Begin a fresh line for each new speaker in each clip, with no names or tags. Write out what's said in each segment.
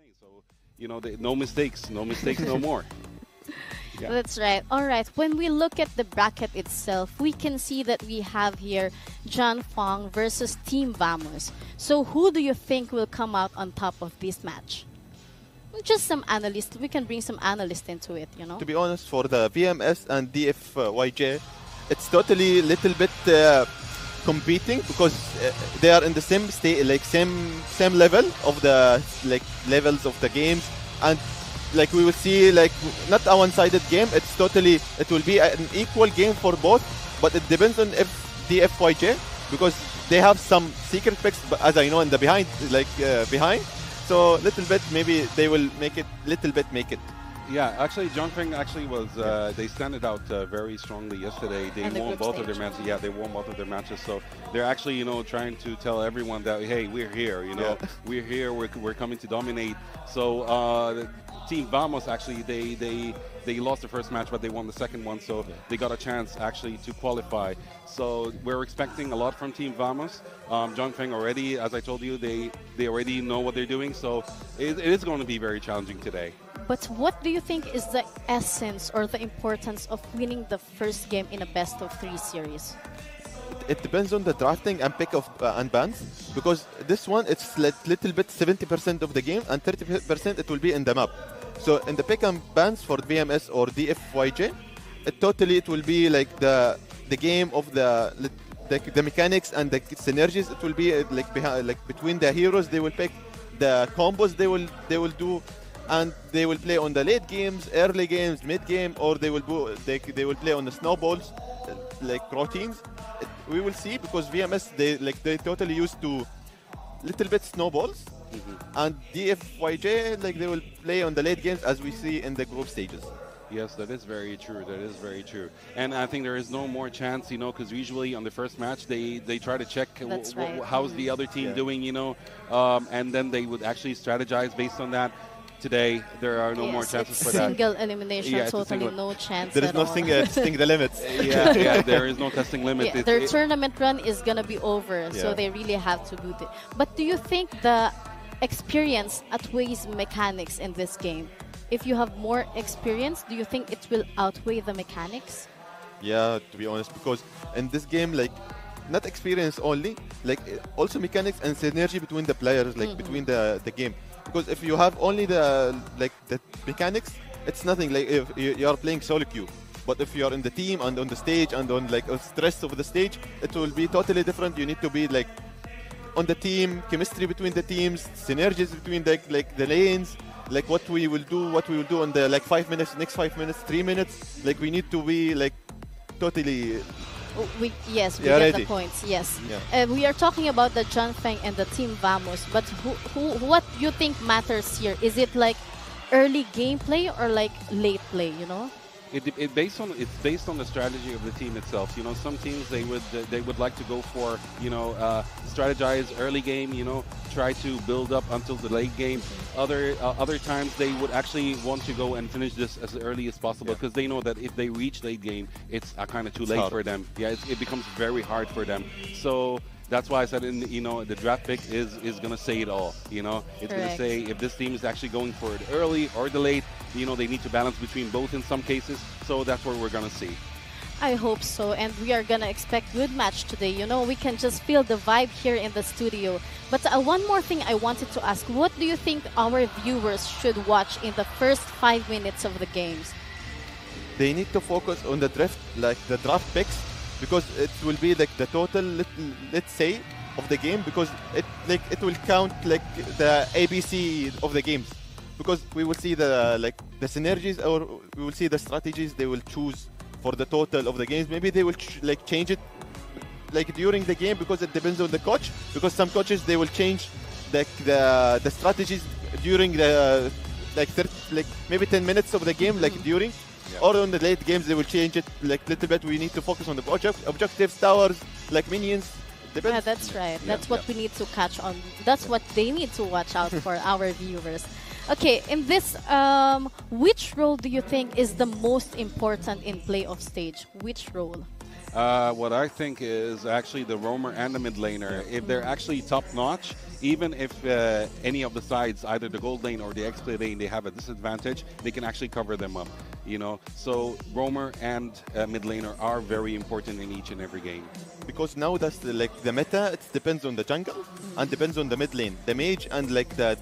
playing. So, no mistakes, no mistakes, no more. Yeah.
That's right. All right. When we look at the bracket itself, we can see that we have here John Fong versus Team Vamos. So who do you think will come out on top of this match? Just some analysts. We can bring some analysts into it,
To be honest, for the VMS and DFYG, it's totally little bit competing because they are in the same state, like same level of the levels of the games, and we will see not a one-sided game. It will be an equal game for both, but it depends on if DFYG, because they have some secret picks, as I know, in the behind. So little bit maybe they will make it.
Yeah, actually, John Feng was, they standed out very strongly yesterday. They won both of their matches. Yeah, they won both of their matches. So they're actually, trying to tell everyone that, hey, we're here, we're here, we're coming to dominate. So Team Vamos, actually, they lost the first match, but they won the second one. So they got a chance, actually, to qualify. So we're expecting a lot from Team Vamos. John Feng already, as I told you, they already know what they're doing. So it is going to be very challenging today.
But what do you think is the essence or the importance of winning the first game in a best-of-3 series?
It depends on the drafting and pick of and bans, because this one it's little bit 70% of the game and 30% it will be in the map. So in the pick and bans for VMS or DFYG, it will be like the game of the mechanics and the synergies. It will be between the heroes. They will pick the combos they will do, and they will play on the late games, early games, mid game, or they will play on the snowballs routines. We will see, because VMS they totally used to little bit snowballs, and DFYG they will play on the late games, as we see in the group stages.
Yes, that is very true. That is very true. And I think there is no more chance, because usually on the first match, they try to check how's the other team doing, and then they would actually strategize based on that. Today, there are no more chances for that.
Single elimination, totally no chance
there is no testing the limits.
Yeah, there is no testing limit.
Yeah, their tournament run is going to be over, so they really have to do it. But do you think the experience outweighs mechanics in this game? If you have more experience, do you think it will outweigh the mechanics?
Yeah, to be honest, because in this game, not experience only, also mechanics and synergy between the players, between the game. Because if you have only the mechanics, it's nothing. If you are playing solo queue, but if you are in the team and on the stage and on stress of the stage, it will be totally different. You need to be on the team, chemistry between the teams, synergies between the lanes. What we will do on the 5 minutes, next 5 minutes, 3 minutes. We need to be totally.
We get
ready.
the points. Yes,
yeah.
We are talking about the John Feng and the Team Vamos. But what you think matters here? Is it early gameplay or late play?
It's based on the strategy of the team itself. Some teams they would like to go for strategize early game. Try to build up until the late game. Other times they would actually want to go and finish this as early as possible, because they know that if they reach late game, it's kind of too late for them. Yeah, it becomes very hard for them. So that's why I said the draft pick is gonna say it all. It's gonna say if this team is actually going for it early or the late. They need to balance between both in some cases. So that's what we're gonna see.
I hope so, and we are gonna expect good match today. We can just feel the vibe here in the studio. But one more thing I wanted to ask: what do you think our viewers should watch in the first 5 minutes of the games?
They need to focus on the draft, the draft picks, because it will be the total, let's say, of the game, because it will count the ABC of the games, because we will see the synergies, or we will see the strategies they will choose for the total of the games. Maybe they will change it during the game, because it depends on the coach, because some coaches they will change the strategies during the maybe 10 minutes of the game, during. Yeah. Or on the late games, they will change it little bit. We need to focus on the objectives, towers, minions. Depends.
Yeah, that's right. That's what we need to catch on. That's what they need to watch out for, our viewers. Okay, in this, which role do you think is the most important in playoff stage? Which role?
What I think is actually the roamer and the mid laner. If they're actually top notch, even if any of the sides, either the gold lane or the XP lane, they have a disadvantage, they can actually cover them up. You know, so roamer and mid laner are very important in each and every game.
Because now that's like the meta. It depends on the jungle and depends on the mid lane, the mage, and like the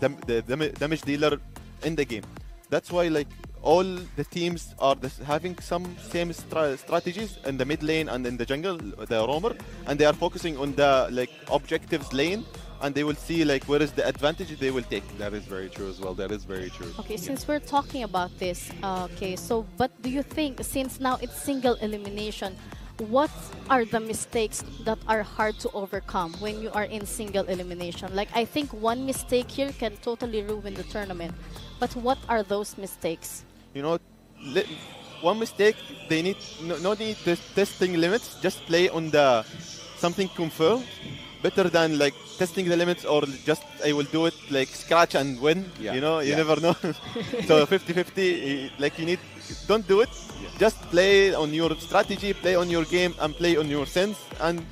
damage dealer in the game. That's why like all the teams are having some same strategies in the mid lane and in the jungle, the roamer, and they are focusing on the like objectives lane, and they will see like where is the advantage they will take.
That is very true as well. That is very true.
Okay, since we're talking about this, okay, so but do you think, since now it's single elimination, what are the mistakes that are hard to overcome when you are in single elimination? Like, I think one mistake here can totally ruin the tournament. But what are those mistakes?
You know, one mistake, they need no need testing limits. Just play on the something confirmed, better than like testing the limits or just I will do it like scratch and win.
Yeah.
You know, you never know. So 50-50, like you need, don't do it.
Yeah.
Just play on your strategy, play on your game, and play on your sense, and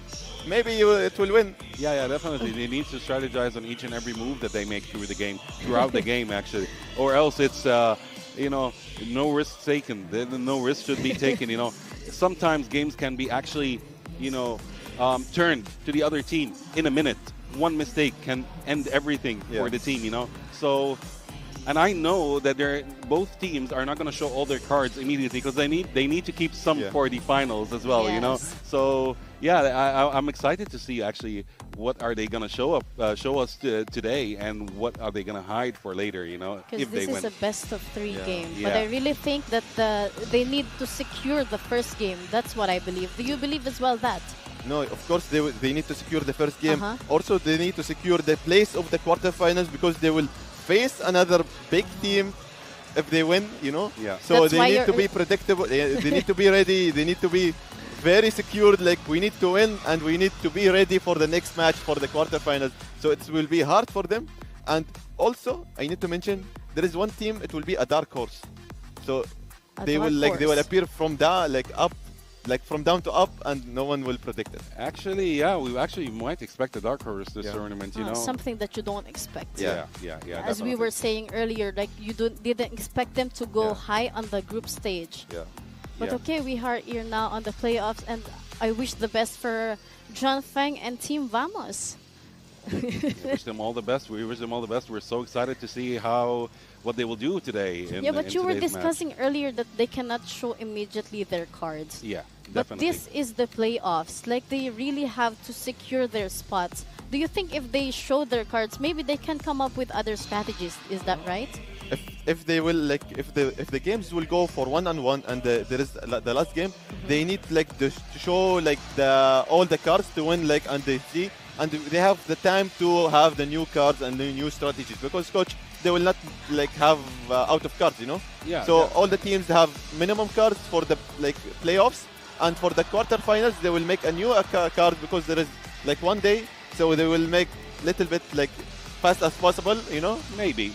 maybe it will win.
Yeah, definitely. They need to strategize on each and every move that they make through the game, throughout the game, actually. Or else it's, you know, no risk taken. No risk should be taken, you know. Sometimes games can be actually, you know, turned to the other team in a minute. One mistake can end everything for the team, you know. So, and I know that both teams are not going to show all their cards immediately because they need to keep some for the finals as well, you know. So yeah, I'm excited to see actually what are they going to show us today, and what are they going to hide for later, you know, if they win.
Because this is a best of 3 game, but I really think that they need to secure the first game. That's what I believe. Do you believe as well that?
No, of course they need to secure the first game. Also, they need to secure the place of the quarterfinals because they will face another big team if they win, you know.
Yeah.
So
that's
they need to be predictable. They need to be ready. They need to be very secured. Like, we need to win, and we need to be ready for the next match for the quarterfinals. So it will be hard for them. And also, I need to mention there is one team. It will be a dark horse. So they will appear from up. Like from down to up, and no one will predict it.
Actually, yeah, we actually might expect a dark horse this tournament, you know.
Something that you don't expect.
Yeah.
As we were saying earlier, like you didn't expect them to go high on the group stage.
Yeah.
But okay, we are here now on the playoffs, and I wish the best for John Feng and Team Vamos.
We wish them all the best. We wish them all the best. We're so excited to see what they will do today.
But you were discussing earlier that they cannot show immediately their cards.
Yeah, definitely.
But this is the playoffs. Like, they really have to secure their spots. Do you think if they show their cards, maybe they can come up with other strategies? Is that right?
If they will, like, if the games will go for 1-on-1 and there is the last game, they need like to show like all the cards to win, like, and they see. And they have the time to have the new cards and the new strategies, because coach, they will not like have out of cards, you know.
Yeah.
So all the teams have minimum cards for the like playoffs, and for the quarterfinals they will make a new card because there is like 1 day, so they will make little bit like fast as possible, you know.
Maybe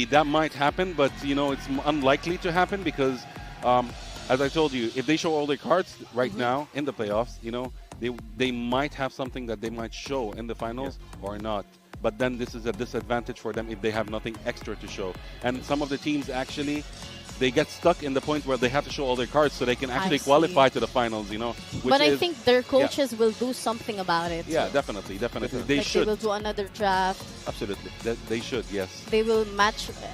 that might happen, but you know it's unlikely to happen because, as I told you, if they show all their cards right now in the playoffs, you know. They might have something that they might show in the finals or not. But then this is a disadvantage for them if they have nothing extra to show. And some of the teams actually, they get stuck in the point where they have to show all their cards so they can actually qualify to the finals, you know.
But I think their coaches will do something about it.
Yeah, definitely. They
like
should.
They will do another draft.
Absolutely. They should, yes.
They will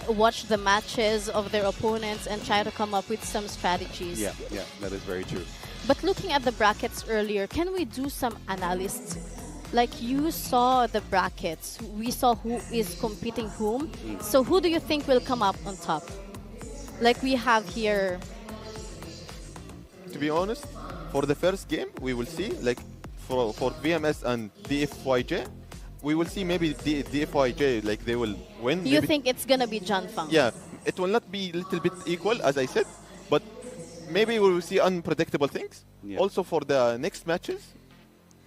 watch the matches of their opponents and try to come up with some strategies.
Yeah, that is very true.
But looking at the brackets earlier, can we do some analysis? Like, you saw the brackets. We saw who is competing whom. So who do you think will come up on top? Like we have here.
To be honest, for the first game, we will see, like, for VMS and DFYG, we will see maybe DFYG, like, they will win.
You think it's going to be John Fang?
Yeah, it will not be a little bit equal, as I said, but maybe we will see unpredictable things. Yeah. Also, for the next matches,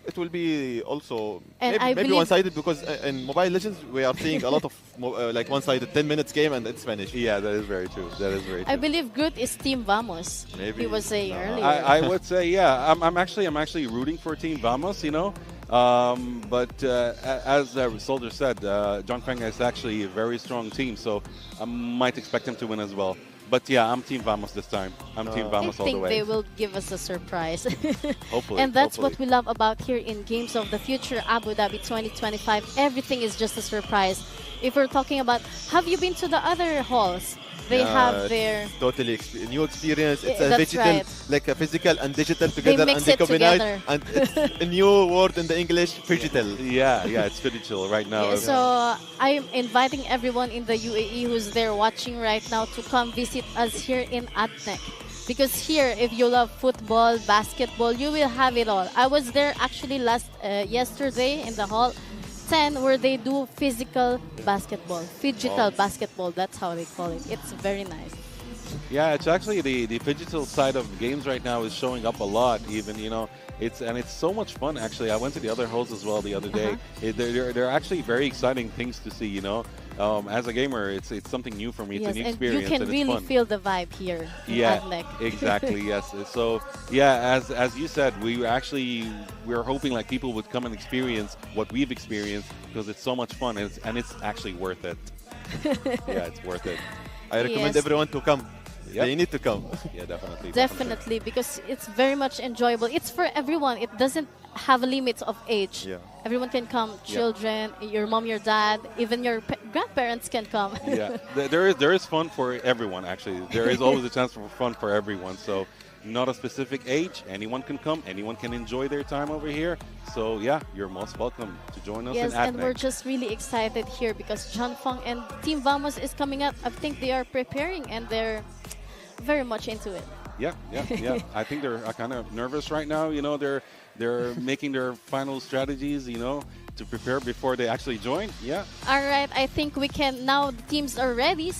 It will be also
And I
maybe
believe
one-sided because in Mobile Legends we are seeing a lot of like one-sided 10 minutes game and it's finished.
Yeah, that is very true. That is very
I
true.
believe Groot is Team Vamos.
Maybe.
He was saying earlier.
I would say, yeah, I'm actually rooting for Team Vamos, you know. But as Soldier said, John Feng is actually a very strong team, so I might expect him to win as well. But yeah, I'm Team Vamos this time. I'm Team
I
Vamos all the
think
way.
they will give us a surprise.
Hopefully.
And that's
hopefully.
what we love about here in Games of the Future Abu Dhabi 2025. Everything is just a surprise. If we're talking about, have you been to the other halls? They have their...
it's totally new experience. It's a
That's
digital,
right.
like a physical and digital together,
mix
and they
it
combine,
together.
and it's a new word in the English, digital.
Yeah, it's digital right now.
So I am inviting everyone in the UAE who's there watching right now to come visit us here in Adnek. Because here, if you love football, basketball, you will have it all. I was there actually yesterday in the hall 10 where they do physical basketball, phygital basketball. That's how they call it. It's very nice.
Yeah, it's actually the digital side of games right now is showing up a lot. Even it's so much fun. Actually, I went to the other halls as well the other day. They're actually very exciting things to see. As a gamer, it's something new for me. It's
Yes,
a new
and
experience.
you can
and
really
it's fun.
feel the vibe here in Adnek.
Exactly. Yes. So yeah, as you said, we're hoping like people would come and experience what we've experienced because it's so much fun and it's actually worth it. Yeah, it's worth it.
I recommend
Yes.
everyone to come.
Yep.
They need to come.
Yeah, definitely.
Definitely, because it's very much enjoyable. It's for everyone. It doesn't have a limit of age.
Yeah.
Everyone can come. Children, your mom, your dad, even your grandparents can come.
Yeah, there is fun for everyone. Actually, there is always a chance for fun for everyone. So, not a specific age. Anyone can come. Anyone can enjoy their time over here. So yeah, you're most welcome to join us
Yes,
in
and we're
Adnek.
just really excited here because John Fong and Team Vamos is coming up. I think they are preparing and they're very much into it.
Yeah. I think they're kind of nervous right now. They're making their final strategies. To prepare before they actually join. Yeah.
All right, I think we can now. The teams are ready.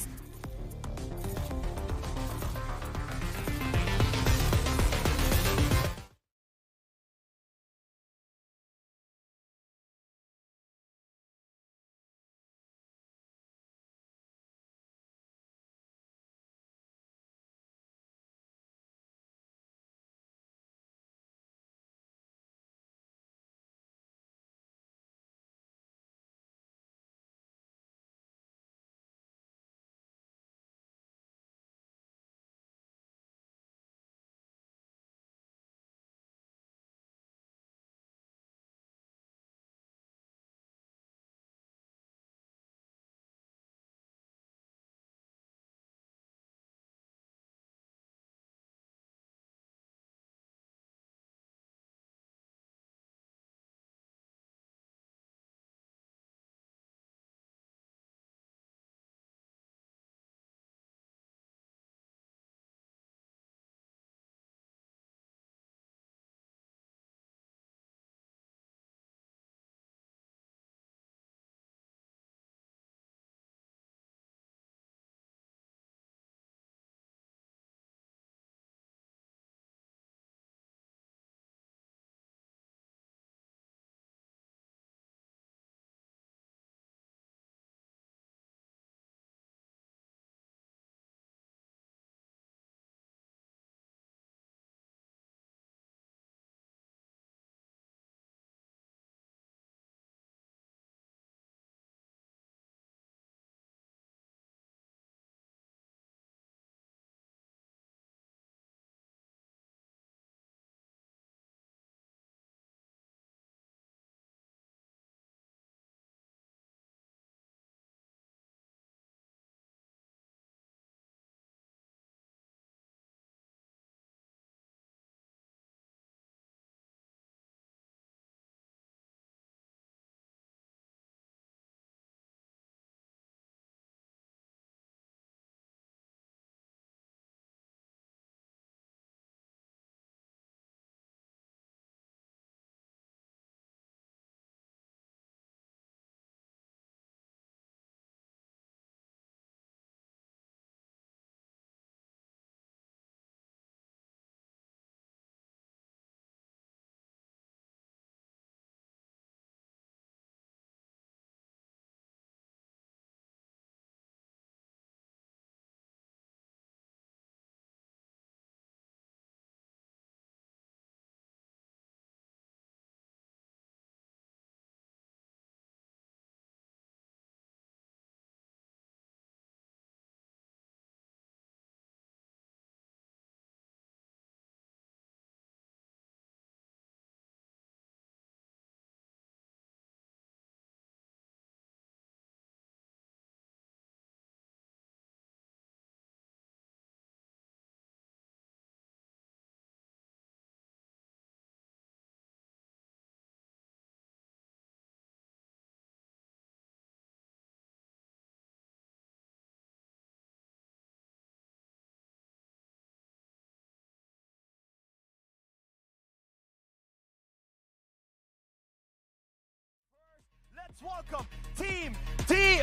Let's welcome Team DFYG!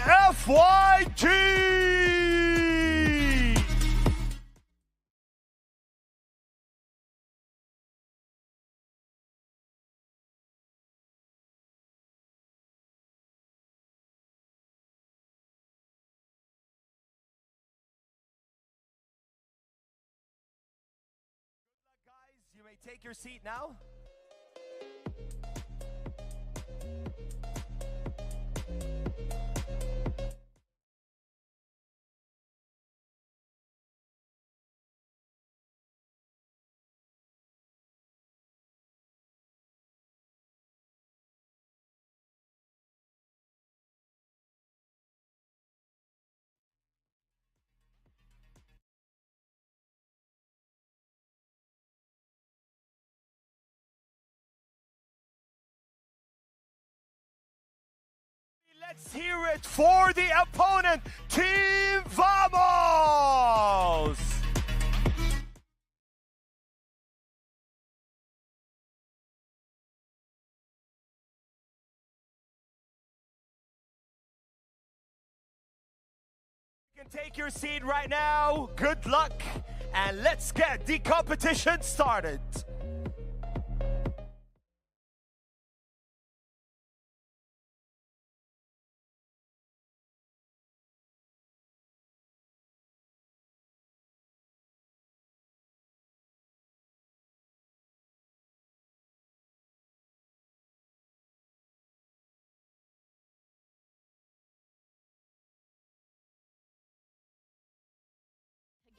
Guys, you may take your seat now. Let's hear it for the opponent, Team Vamos! You can take your seat right now. Good luck, and let's get the competition started.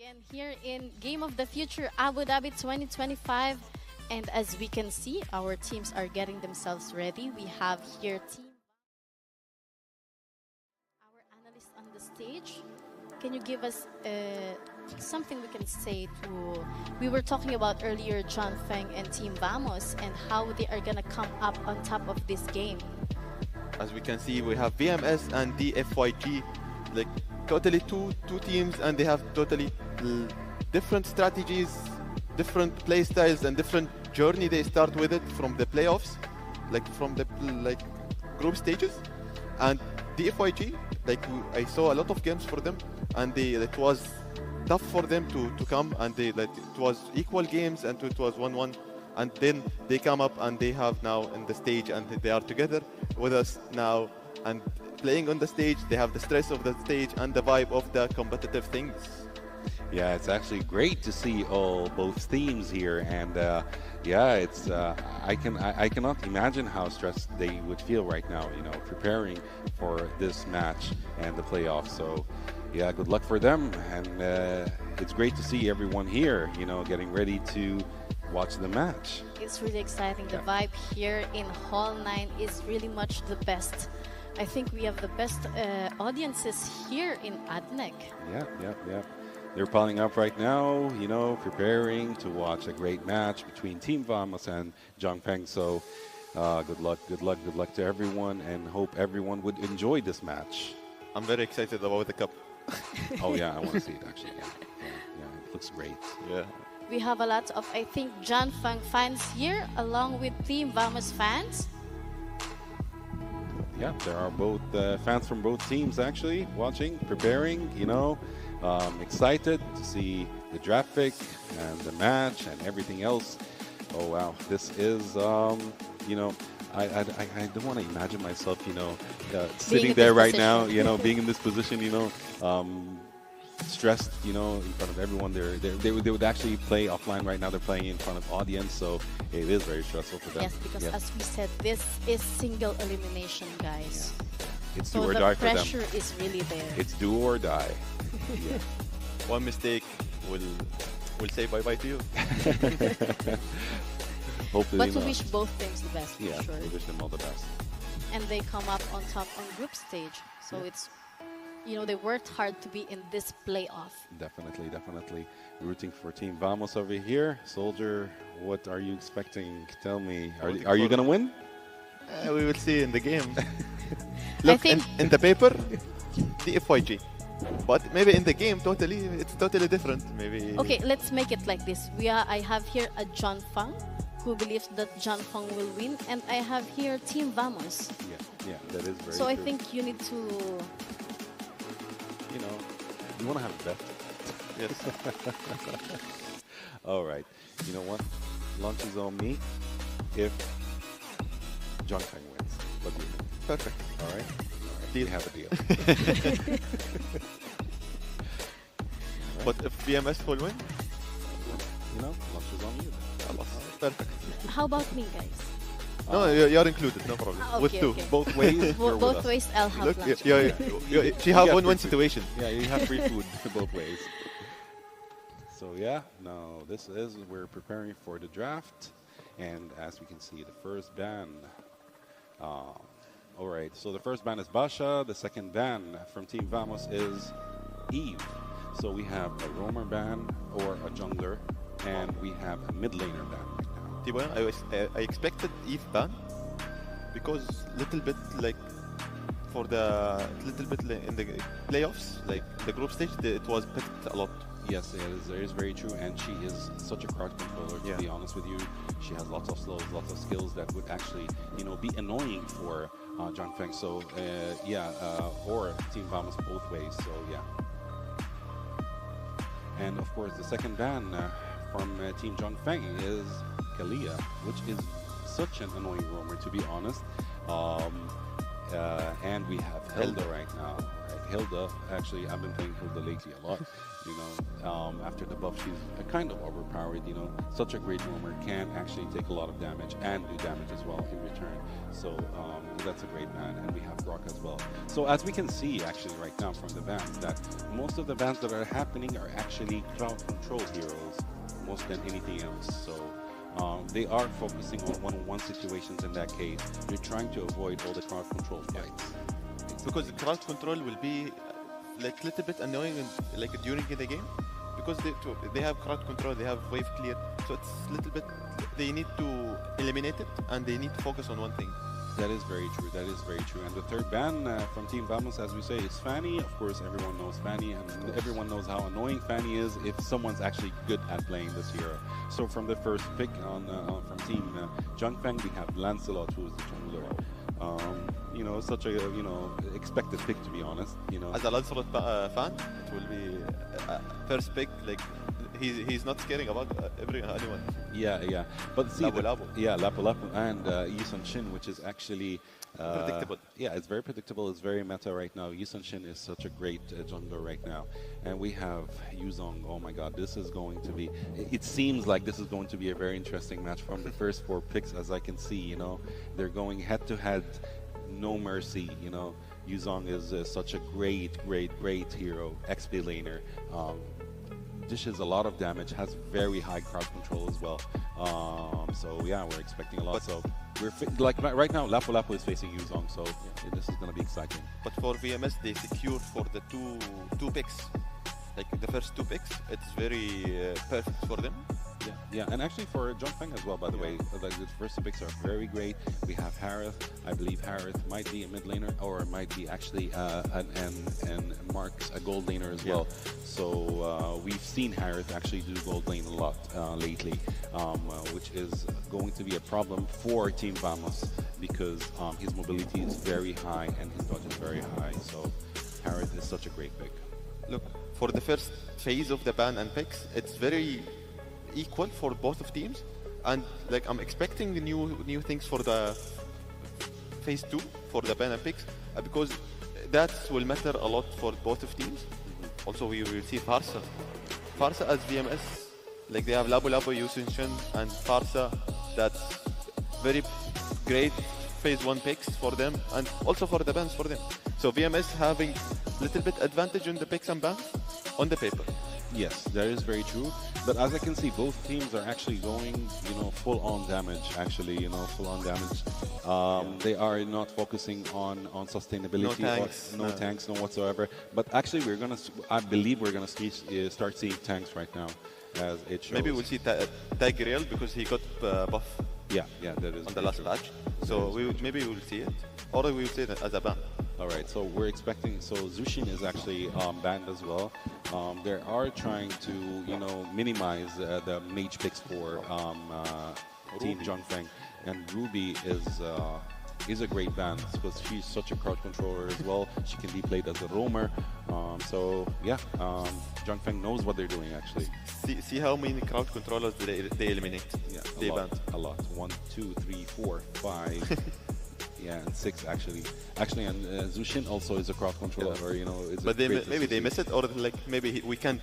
Again, here in Game of the Future Abu Dhabi 2025. And as we can see, our teams are getting themselves ready. We have here our analyst on the stage. Can you give us something we can say to... We were talking about earlier John Feng and Team Vamos and how they are going to come up on top of this game.
As we can see, we have VMS and DFYG, like totally two teams, and they have totally different strategies, different play styles, and different journey they start with it from the playoffs, like from the group stages. And DFYG, I saw a lot of games for them, and it was tough for them to come, and it was equal games, and it was 1-1. And then they come up and they have now in the stage, and they are together with us now and playing on the stage. They have the stress of the stage and the vibe of the competitive things.
Yeah, it's actually great to see both teams here, and yeah, it's I cannot imagine how stressed they would feel right now, preparing for this match and the playoffs. So yeah, good luck for them, and it's great to see everyone here, getting ready to watch the match.
It's really exciting. The vibe here in Hall 9 is really much the best. I think we have the best audiences here in ADNEC.
Yeah. They're piling up right now, preparing to watch a great match between Team Vamos and John Feng. So good luck to everyone, and hope everyone would enjoy this match.
I'm very excited about the cup.
Oh yeah, I want to see it actually. Yeah, it looks great.
Yeah.
We have a lot of, I think, John Feng fans here, along with Team Vamos fans.
Yeah, there are both fans from both teams actually watching, preparing, excited to see the draft pick and the match and everything else. Oh wow, this is, I don't want to imagine myself, sitting there right now, being in this position, stressed, in front of everyone. They would actually play offline right now. They're playing in front of audience, so it is very stressful for them.
Yes, because as we said, this is single elimination, guys.
Yeah. It's
so
do or die for them.
the pressure is really there.
It's do or die. Yeah.
One mistake will say bye-bye to you.
Hopefully
but
not.
we wish both teams the best, for sure.
We wish them all the best.
And they come up on top on group stage, so it's, they worked hard to be in this playoff.
Definitely. Rooting for Team Vamos over here. Soldier, what are you expecting? Tell me. Are you going to win?
We will see in the game. Look, in the paper, DFYG. But maybe in the game, it's totally different. Maybe.
Okay, let's make it like this. I have here a John Feng who believes that John Fong will win, and I have here Team Vamos.
Yeah, that is very
So I
true.
think you need to.
You know, you want to have a bet.
Yes.
All right. You know what? Lunch is on me if John Feng wins. What do you think?
Perfect.
All right?
Deal.
We have a deal.
But if VMS will win,
You know, lunch is on you.
perfect.
How about me, guys?
No, you're included, no problem.
Ah,
With
okay,
two.
okay.
Both ways, you're with
Both
us.
ways, I'll have
Look,
lunch.
she have
got
win-win
free food.
situation.
Yeah, you have free food both ways. So yeah, no, this is, we're preparing for the draft. And as we can see, the first ban. All right, so the first ban is Basha. The second ban from Team Vamos is Eve. So we have a roamer ban or a jungler, and we have a mid laner ban right now.
T1, I expected Eve ban because little bit like for the little bit in the playoffs, like the group stage, it was picked a lot.
Yes, it is very true, and she is such a crowd controller, to
Yeah.
be honest with you. She has lots of slows, lots of skills that would actually, you know, be annoying for John Feng. So, or Team Vamos both ways, so yeah. And of course, the second ban from Team John Feng is Kalia, which is such an annoying roamer, to be honest. And we have Hilda right now. Right? Hilda, actually, I've been playing Hilda lately a lot. You know, after the buff, she's kind of overpowered. You know, such a great roamer, can actually take a lot of damage and do damage as well in return. So that's a great ban, and we have Brock as well. So as we can see, actually, right now from the bans, that most of the bans that are happening are actually crowd control heroes, most than anything else. So. They are focusing on one-on-one situations in that case. They're trying to avoid all the crowd control fights.
Because the crowd control will be like little bit annoying like during the game because they have crowd control, they have wave clear, so it's little bit they need to eliminate it and they need to focus on one thing.
That is very true. That is very true. And the third ban from Team Vamos, as we say, is Fanny. Of course, everyone knows Fanny, and everyone knows how annoying Fanny is if someone's actually good at playing this hero. So from the first pick from Team Jungfeng, we have Lancelot, who is the jungler. You know, such a expected pick, to be honest. You know,
As a Lancelot fan, it will be first pick. Like he's not caring about anyone.
yeah. But see,
Lapu Lapu.
Lapu Lapu and Yisun Shin, which is actually
Predictable.
Yeah, it's very predictable. It's very meta right now. Yisun Shin is such a great jungler right now, and we have Yuzong. Oh my God, this is going to be. It seems like this is going to be a very interesting match from the first 4 picks, as I can see. You know, they're going head to head, no mercy. You know, Yuzong is such a great hero, XP laner. Dishes a lot of damage, has very high crowd control as well. So yeah, we're expecting a lot. So we're like right now, Lapu Lapu is facing Yuzong, so this is gonna be exciting.
But for VMS, they secured for the two picks. Like the first 2 picks, it's very perfect for them.
Yeah, and actually for Jungfeng as well, by the way, like the first 2 picks are very great. We have Harith. I believe Harith might be a mid laner, or might be actually and Mark's a gold laner as well. So we've seen Harith actually do gold lane a lot lately, which is going to be a problem for Team Vamos because his mobility is very high and his dodge is very high. So Harith is such a great pick.
Look, for the first phase of the ban and picks, it's very equal for both of teams, and like I'm expecting new things for the phase 2 for the ban and picks because that will matter a lot for both of teams. Also, we will see Farsa as VMS, like they have Labu Labu, Yusin Shin, and Farsa. That's very great phase 1 picks for them, and also for the bans for them. So VMS having little bit advantage on the picks and bans on the paper.
Yes, that is very true. But as I can see, both teams are actually going, full-on damage. Actually, full-on damage. They are not focusing on sustainability.
No tanks,
tanks, no whatsoever. But actually, I believe we're gonna start seeing tanks right now, as it shows.
Maybe we'll see Tigreal because he got buff
Yeah, that is
on the
very
last
true.
patch. So maybe we'll see it, or we will see it as a ban.
All right, so we're expecting. So Zushin is actually banned as well. They are trying to, minimize the mage picks for Team Zhongfeng. And Ruby is a great band because she's such a crowd controller as well. She can be played as a roamer. So yeah, Zhongfeng knows what they're doing actually.
See how many crowd controllers they eliminate.
Yeah,
they ban.
A lot. 1, 2, 3, 4, 5. Yeah, and 6 actually. Actually, and Zushin also is a crowd controller.
Yeah.
Or, you know, is
but maybe they miss it, or like maybe we can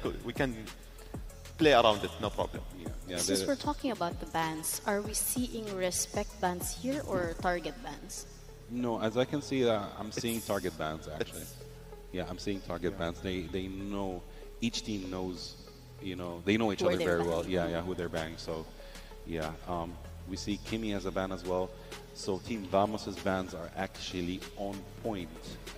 play around it, no problem.
Yeah.
Since we're talking about the bans, are we seeing respect bans here or target bans?
No, as I can see, I'm seeing target bans actually. Yeah, I'm seeing target bans. They know, each team knows, you know, they know each
Who
other
they're
very
banning.
well. Yeah, who they're banning. So, yeah, we see Kimi as a ban as well. So Team Vamos's bans are actually on point,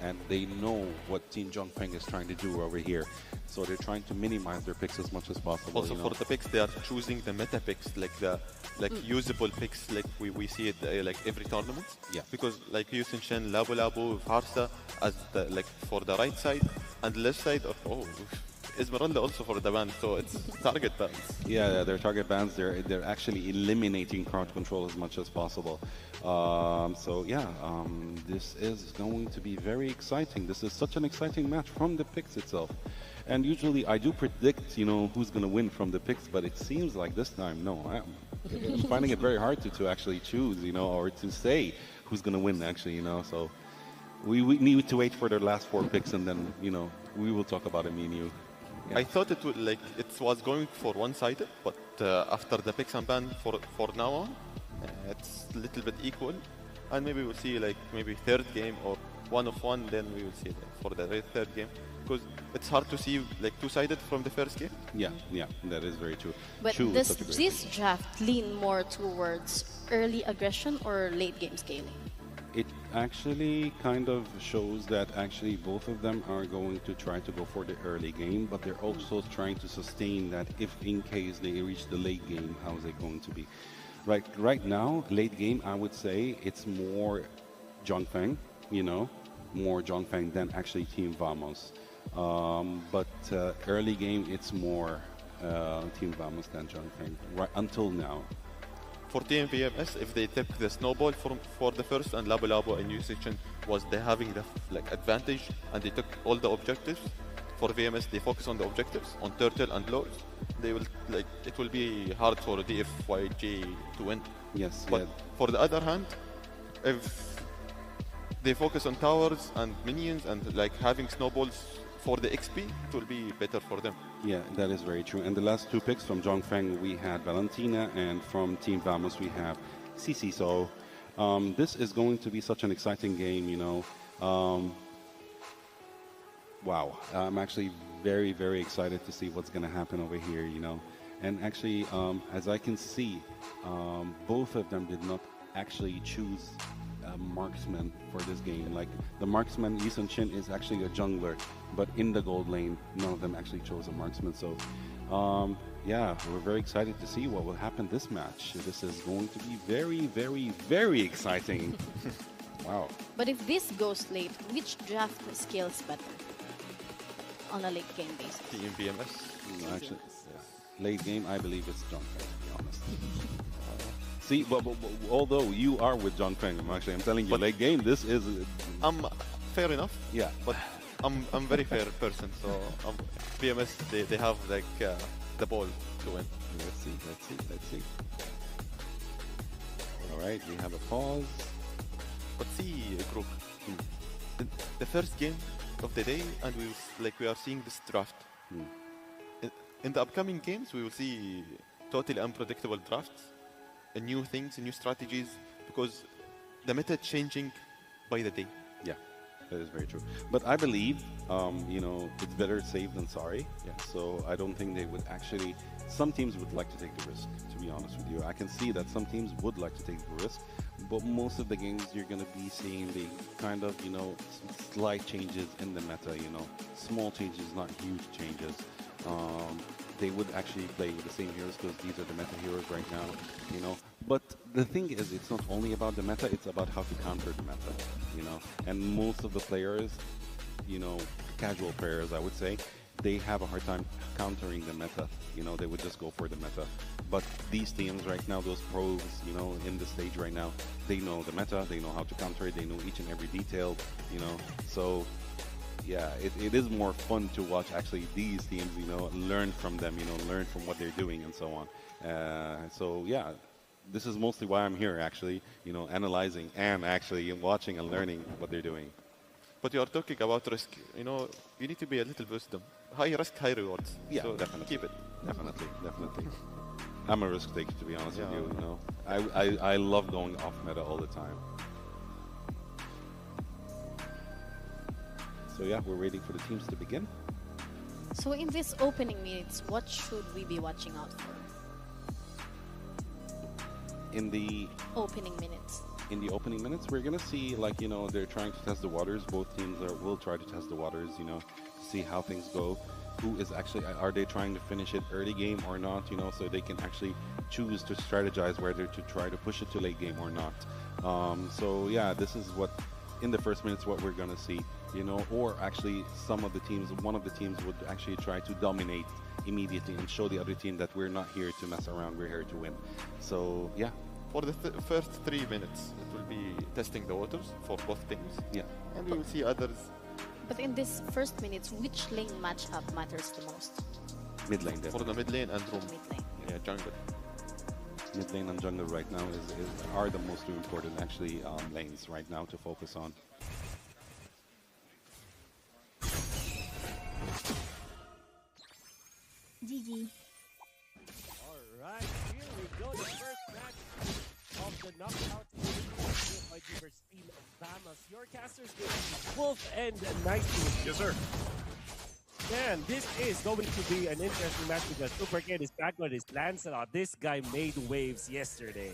and they know what Team Zhongfeng is trying to do over here. So they're trying to minimize their picks as much as possible.
Also, for the picks, they are choosing the meta picks, like the usable picks, like we see it like every tournament.
Yeah.
Because like Yusin Shen, Labu Labu, Farsa as the like for the right side, and the left side of Esmeralda also for the ban. So it's target bans.
Yeah, they're target bans. They're actually eliminating crowd control as much as possible. So yeah, this is going to be very exciting. This is such an exciting match from the picks itself. And usually I do predict, you know, who's going to win from the picks, but it seems like this time, no. I'm finding it very hard to actually choose, you know, or to say who's going to win, actually, you know. So we need to wait for their last 4 picks, and then, you know, we will talk about it, me and you. Yeah.
I thought it would it was going for one-sided, but after the picks and ban for now on, it's a little bit equal, and maybe we'll see like maybe third game or 1-of-1. Then we will see for the third game, because it's hard to see like two-sided from the first game.
Yeah, that is very true.
But
True,
does
such a great
this
game.
draft lean more towards early aggression or late game scaling?
It actually kind of shows that actually both of them are going to try to go for the early game, but they're also trying to sustain that if in case they reach the late game, how is it going to be? Right now, late game, I would say it's more Zhongfeng, you know, more Zhongfeng than actually Team Vamos. But early game, it's more Team Vamos than Zhongfeng, right until now.
For Team VMS, if they took the snowball for the first, and Labu Labu and New Section was they having the advantage, and they took all the objectives. For VMS, they focus on the objectives, on turtle and lords. They will it will be hard for DFYG to win.
Yes.
But for the other hand, if they focus on towers and minions and having snowballs for the XP, it will be better for them.
Yeah, that is very true. And the last 2 picks from Zhongfeng, we had Valentina, and from Team Vamos, we have Cici. So this is going to be such an exciting game, you know. Wow, I'm actually very, very excited to see what's going to happen over here, you know. And actually, as I can see, both of them did not actually choose a marksman for this game. Like the marksman, Yi Sun Chin, is actually a jungler, but in the gold lane, none of them actually chose a marksman. So, yeah, we're very excited to see what will happen this match. This is going to be very, very, very exciting. Wow.
But if this goes late, which draft scales better on a late game basis?
Team VMS.
Actually, late game, I believe it's Zhongfeng, to be honest. See, but although you are with Zhongfeng, I'm telling you,
But
late game, this is...
fair enough.
Yeah.
But I'm very fair person, so VMS they have the ball to win.
Let's see. All right, we have a pause.
But see, group, the first game of the day, and we are seeing this draft. In the upcoming games, we will see totally unpredictable drafts, and new things, and new strategies, because the meta changing by the day.
Yeah, that is very true. But I believe, you know, it's better safe than sorry.
Yeah.
So I don't think they would actually... Some teams would like to take the risk, to be honest with you. I can see that some teams would like to take the risk, but most of the games you're going to be seeing the kind of, you know, slight changes in the meta, you know, small changes, not huge changes. They would actually play with the same heroes because these are the meta heroes right now, you know. But the thing is, it's not only about the meta, it's about how to counter the meta, you know. And most of the players, you know, casual players, I would say, they have a hard time countering the meta. You know, they would just go for the meta. But these teams right now, those pros, you know, in the stage right now, they know the meta, they know how to counter it, they know each and every detail, you know. So yeah, it is more fun to watch actually these teams, you know, learn from them, you know, learn from what they're doing and so on. So yeah, this is mostly why I'm here actually, you know, analyzing and actually watching and learning what they're doing.
But you are talking about risk. You know, you need to be a little wisdom. High risk, high rewards.
Yeah,
so
definitely.
Keep it.
Definitely, definitely. I'm a risk taker, to be honest with
Yeah.
you, you know. I love going off meta all the time. So yeah, we're waiting for the teams to begin.
So in these opening minutes, what should we be watching out for?
In the
Opening minutes.
opening minutes, we're gonna see, like, you know, they're trying to test the waters. Both teams will try to test the waters, you know, see how things go. Who is actually, are they trying to finish it early game or not, you know, so they can actually choose to strategize whether to try to push it to late game or not. So yeah, this is what, in the first minutes, what we're gonna see, you know, or actually some of the teams, one of the teams would actually try to dominate immediately and show the other team that we're not here to mess around, we're here to win. So yeah.
For the first 3 minutes, it will be testing the waters for both teams.
Yeah.
And we will see others.
But in this first minutes, which lane matchup matters the most?
Mid lane,
For the mid lane and room.
Mid lane.
Yeah, jungle.
Mid lane and jungle right now are the most important actually lanes right now to focus on.
GG.
Alright, here we go. The first match of the knockout DFYG versus Team Vamas. Your casters is Wolf and Nighty.
Yes, sir.
Man, this is going to be an interesting match because Super Kid is back on his Lancelot. This guy made waves yesterday.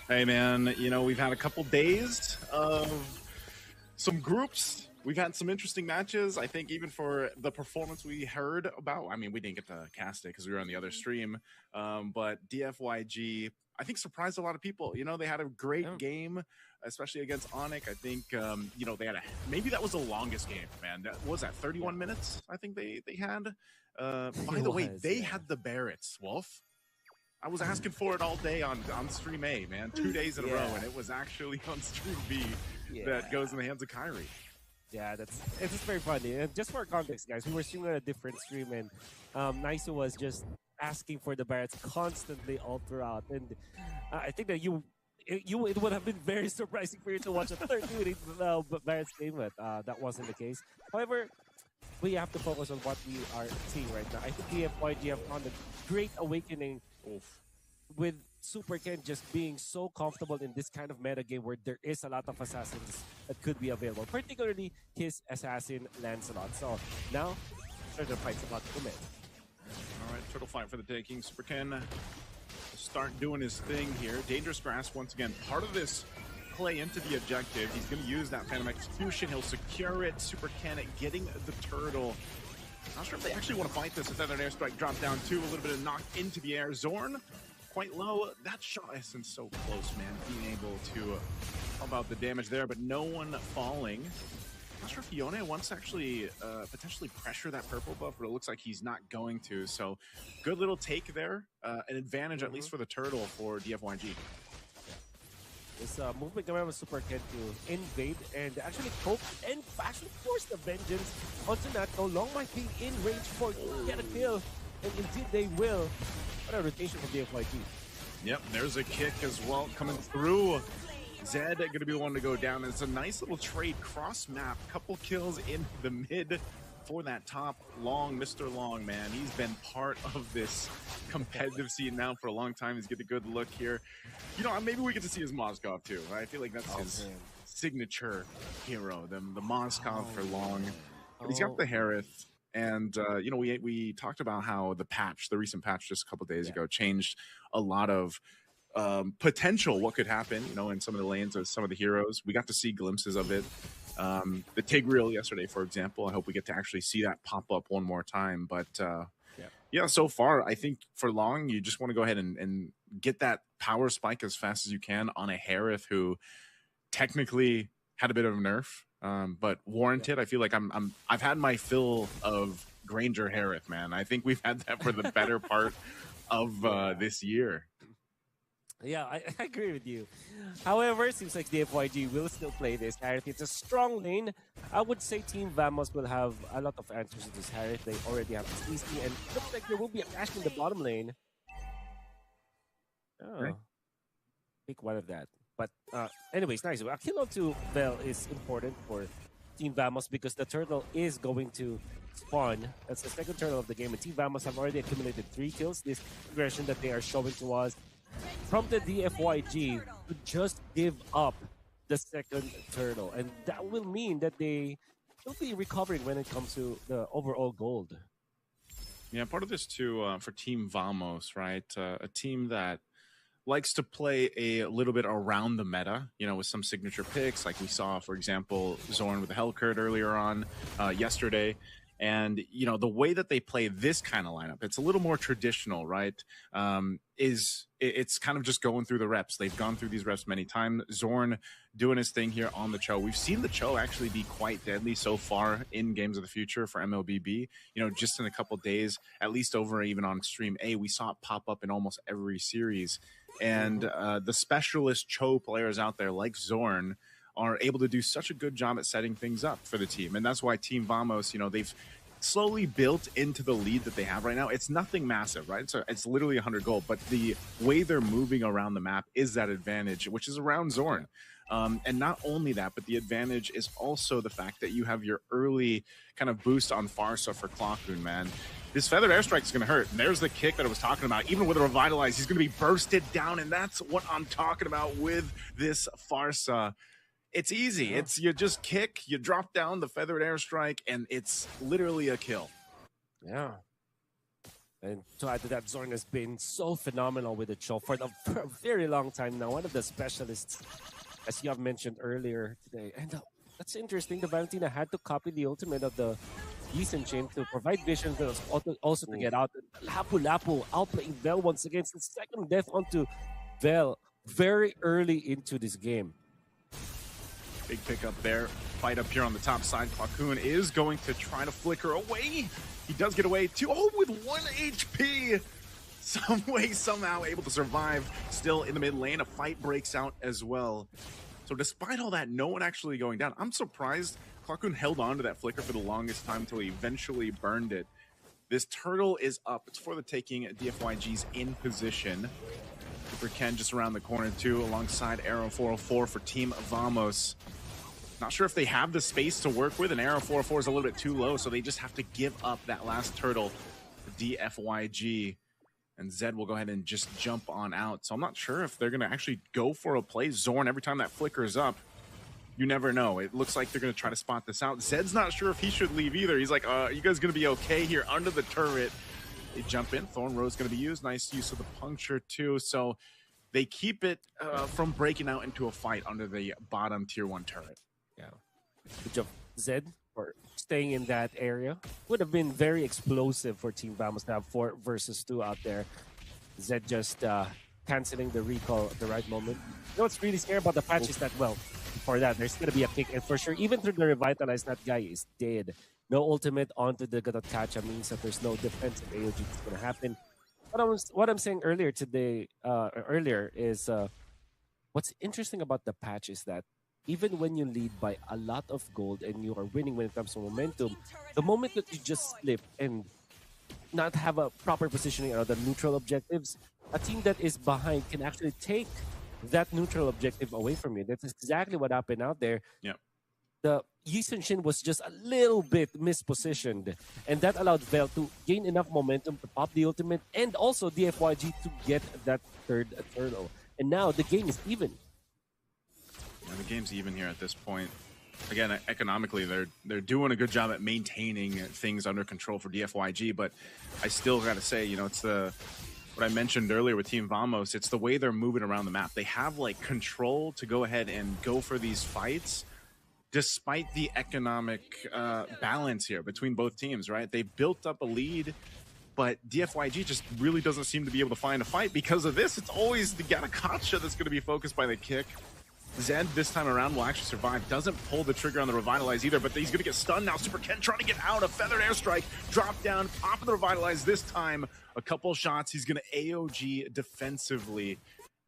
Hey, man, you know, we've had a couple days of some groups. We've had some interesting matches. I think even for the performance we heard about, I mean, we didn't get to cast it because we were on the other stream, but DFYG, I think, surprised a lot of people. You know, they had a great game, especially against Onyx. I think, you know, they had maybe that was the longest game, man. That was that 31 minutes, I think they had. By the way, they had the Barretts, Wolf. I was asking for it all day on stream A, man. 2 days in a row, and it was actually on stream B that goes in the hands of Kyrie.
Yeah, it's very funny. And just for context, guys, we were streaming on a different stream, and Nice was just asking for the Barretts constantly all throughout. And I think that it would have been very surprising for you to watch a 30-minute Barretts game, but that wasn't the case. However, we have to focus on what we are seeing right now. I think DFYG have found a great awakening with Super Ken just being so comfortable in this kind of meta game where there is a lot of assassins that could be available, particularly his assassin Lancelot. So now, Turtle Fight's about to come in.
All right, Turtle Fight for the taking. Super Ken will start doing his thing here. Dangerous Grass, once again, part of this play into the objective. He's going to use that Phantom Execution. He'll secure it. Super Ken getting the turtle. Not sure if they actually want to fight this. It's another airstrike drop down too. A little bit of knock into the air. Zorn quite low. That shot is so close, man. Being able to pump out the damage there, but no one falling. Not sure if Yone wants to actually potentially pressure that purple buff, but it looks like he's not going to. So good little take there. An advantage, at least for the turtle, for DFYG.
This movement around with Super Ken to invade and actually cope and actually force the vengeance onto Natko. Long might be in range for get a kill, and indeed they will. What a rotation from DFYG.
Yep, there's a kick as well coming through. Zed going to be the one to go down. It's a nice little trade cross map. Couple kills in the mid for that top. Long, Mr. Long, man. He's been part of this competitive scene now for a long time. He's getting a good look here. You know, maybe we get to see his Moskov too. I feel like that's his signature hero, the Moskov for Long. But he's got the Harith. And, you know, we talked about how the recent patch just a couple days ago changed a lot of potential what could happen, you know, in some of the lanes of some of the heroes. We got to see glimpses of it. The Tigreal yesterday, for example. I hope we get to actually see that pop up one more time. But yeah, so far, I think for Long, you just want to go ahead and get that power spike as fast as you can on a Harith who technically had a bit of a nerf. but warranted. I feel like I've had my fill of Granger Harith, man. I think we've had that for the better part of this year.
Yeah, I agree with you. However, it seems like DFYG will still play this Harith. It's a strong lane. I would say Team Vamos will have a lot of answers to this Harith. They already have CC, and it looks like there will be a clash in the bottom lane. Oh,
Right.
pick one of that. But anyways, nice. A kill onto Vel is important for Team Vamos because the turtle is going to spawn. That's the second turtle of the game, and Team Vamos have already accumulated 3 kills. This progression that they are showing to us from the DFYG to just give up the second turtle, and that will mean that they will be recovering when it comes to the overall gold.
Yeah, part of this too for Team Vamos, right? A team that likes to play a little bit around the meta, you know, with some signature picks, like we saw, for example, Zorn with the Hellcurt earlier on yesterday. And, you know, the way that they play this kind of lineup, it's a little more traditional, right? It's kind of just going through the reps. They've gone through these reps many times. Zorn doing his thing here on the Cho. We've seen the Cho actually be quite deadly so far in Games of the Future for MLBB. You know, just in a couple days, at least over even on Stream A, we saw it pop up in almost every series. And the specialist Cho players out there like Zorn are able to do such a good job at setting things up for the team. And that's why Team Vamos, you know, they've slowly built into the lead that they have right now. It's nothing massive, right? So it's literally 100 gold, but the way they're moving around the map is that advantage, which is around Zorn. And not only that, but the advantage is also the fact that you have your early kind of boost on Farsa for Clockroon, man. This Feathered Airstrike is going to hurt. And there's the kick that I was talking about. Even with a Revitalize, he's going to be bursted down, and that's what I'm talking about with this Farsa. It's easy. It's you just kick, you drop down the Feathered Airstrike, and it's literally a kill.
Yeah. And to add to that, Zorn has been so phenomenal with the Cho for a very long time now. One of the specialists, as you have mentioned earlier today. And that's interesting. The Valentina had to copy the ultimate of the Lee Sin to provide vision, but also to get out. Lapu Lapu outplaying Vel once again. It's the second death onto Vel very early into this game.
Big pickup there. Fight up here on the top side. Clockroon is going to try to flicker away. He does get away too. Oh, with 1 HP. Some way, somehow able to survive. Still in the mid lane. A fight breaks out as well. So despite all that, no one actually going down. I'm surprised Clockroon held on to that flicker for the longest time until he eventually burned it. This turtle is up. It's for the taking. DFYG's in position. Super Ken just around the corner too, alongside Arrow 404 for Team Vamos. Not sure if they have the space to work with, and Arrow 404 is a little bit too low, so they just have to give up that last turtle for DFYG. And Zed will go ahead and just jump on out. So I'm not sure if they're going to actually go for a play. Zorn, every time that flickers up, you never know. It looks like they're going to try to spot this out. Zed's not sure if he should leave either. He's like, you guys going to be okay here under the turret? They jump in. Thorn Rose going to be used. Nice use of the puncture too. So they keep it from breaking out into a fight under the bottom tier 1 turret.
Yeah. Good job, Zed, for staying in that area. Would have been very explosive for Team Vamos to have 4 versus 2 out there. Zed just canceling the recall at the right moment. You know what's really scary about the patch is that, well, for that, there's going to be a kick. And for sure, even through the Revitalize, that guy is dead. No ultimate onto the Gatokacha means that there's no defensive AOG that's going to happen. What I'm saying earlier today, is what's interesting about the patch is that even when you lead by a lot of gold and you are winning when it comes to momentum, the moment that you just slip and not have a proper positioning on the neutral objectives, a team that is behind can actually take that neutral objective away from you. That's exactly what happened out there.
Yeah.
The Yi Sun-shin was just a little bit mispositioned, and that allowed Vel to gain enough momentum to pop the ultimate and also DFYG to get that third turtle. And now the game is even.
Yeah, the game's even here at this point. Again, economically, they're doing a good job at maintaining things under control for DFYG, but I still got to say, you know, it's what I mentioned earlier with Team Vamos, it's the way they're moving around the map. They have like control to go ahead and go for these fights, despite the economic balance here between both teams, right? They built up a lead, but DFYG just really doesn't seem to be able to find a fight because of this. It's always the Gatokacha that's going to be focused by the kick. Zed this time around will actually survive. Doesn't pull the trigger on the Revitalize either, but he's going to get stunned now. Super Ken trying to get out. A Feathered Airstrike. Drop down. Popping the Revitalize this time. A couple shots. He's going to AOG defensively.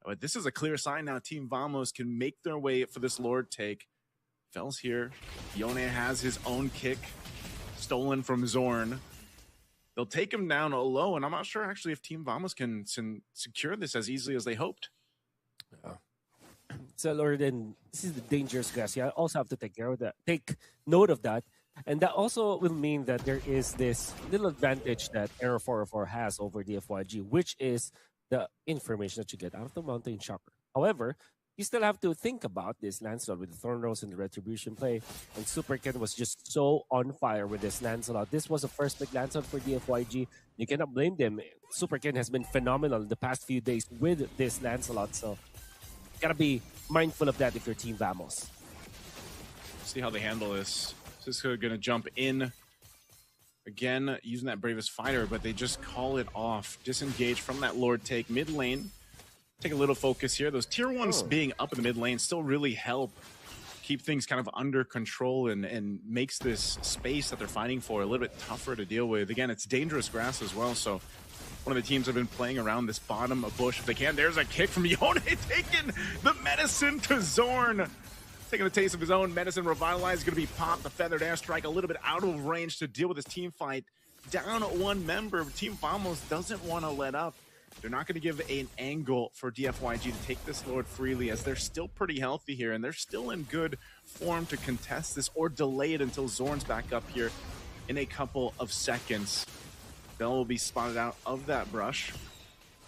But this is a clear sign now. Team Vamos can make their way for this Lord take. Fel's here. Yone has his own kick. Stolen from Zorn. They'll take him down low, and I'm not sure actually if Team Vamos can secure this as easily as they hoped.
So, Lord, and this is the dangerous grass. You also have to take care of that. Take note of that. And that also will mean that there is this little advantage that Error 404 has over DFYG, which is the information that you get out of the Mountain Chopper. However, you still have to think about this Lancelot with the Thorn Rose and the Retribution play. And Super Ken was just so on fire with this Lancelot. This was the first big Lancelot for DFYG. You cannot blame them. Super Ken has been phenomenal the past few days with this Lancelot. So, you gotta be mindful of that if you're Team Vamos.
See how they handle this. Cisco gonna jump in. Again, using that Bravest Fighter, but they just call it off. Disengage from that Lord take. Mid lane. Take a little focus here. Those tier 1s being up in the mid lane still really help keep things kind of under control and makes this space that they're fighting for a little bit tougher to deal with. Again, it's dangerous grass as well, so one of the teams have been playing around this bottom bush if they can. There's a kick from Yone, taking the medicine to Zorn. Taking a taste of his own medicine. Revitalize is going to be popped. The Feathered Airstrike a little bit out of range to deal with this team fight. Down one member. Team Vamos doesn't want to let up. They're not going to give an angle for DFYG to take this Lord freely, as they're still pretty healthy here, and they're still in good form to contest this or delay it until Zorn's back up here in a couple of seconds. Bell will be spotted out of that brush.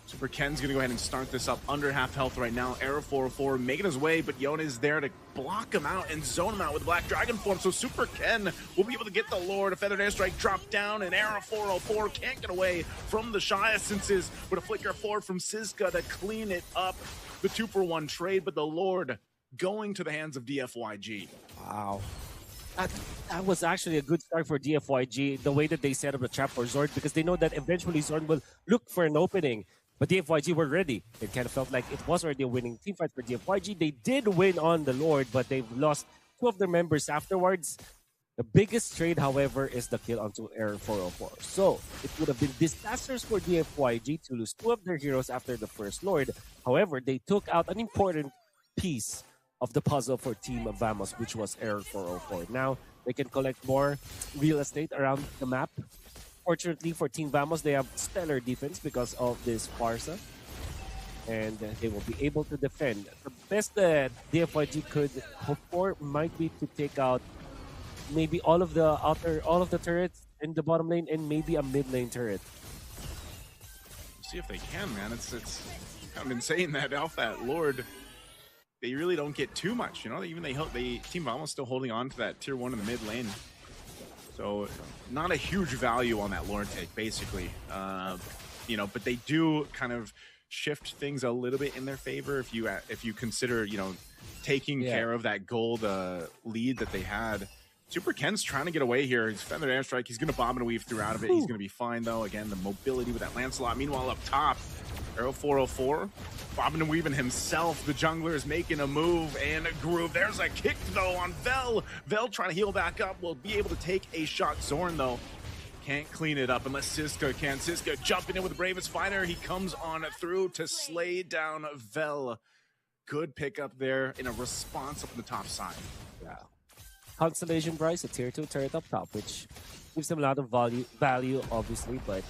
Super Ken's going to go ahead and start this up under half health right now. Arrow 404 making his way, but Yone is there to block him out and zone him out with Black Dragon form. So Super Ken will be able to get the Lord. A Feathered Airstrike drop down, and Arrow 404 can't get away from the Shy Essences with a flicker forward from Siska to clean it up. The 2-for-1 trade, but the Lord going to the hands of DFYG.
Wow. That was actually a good start for DFYG, the way that they set up the trap for Zorn, because they know that eventually Zorn will look for an opening. But DFYG were ready. It kind of felt like it was already a winning team fight for DFYG. They did win on the Lord, but they've lost 2 of their members afterwards. The biggest trade, however, is the kill onto Error 404. So, it would have been disastrous for DFYG to lose 2 of their heroes after the first Lord. However, they took out an important piece of the puzzle for Team Vamos, which was Error 404. Now, they can collect more real estate around the map. Fortunately for Team Vamos, they have stellar defense because of this Farsa, and they will be able to defend. The best that DFYG could hope for might be to take out maybe all of the turrets in the bottom lane and maybe a mid lane turret.
See if they can, man. It's kind of insane that off that Lord, they really don't get too much. You know, even Team Vamos still holding on to that tier 1 in the mid lane. So not a huge value on that Lord take, basically. You know, but they do kind of shift things a little bit in their favor if you consider, you know, taking care of that gold lead that they had. Super Ken's trying to get away here. He's Feathered Airstrike. He's going to bob and weave through out of it. He's going to be fine, though. Again, the mobility with that Lancelot. Meanwhile, up top, Arrow 404, bobbing and weaving himself. The jungler is making a move and a groove. There's a kick, though, on Vel. Vel trying to heal back up. Will be able to take a shot. Zorn, though, can't clean it up unless Siska can. Siska jumping in with the Bravest Fighter. He comes on through to slay down Vel. Good pickup there in a response up on the top side.
Yeah. Constellation Bryce, a tier 2 turret up top, which gives them a lot of value, obviously, but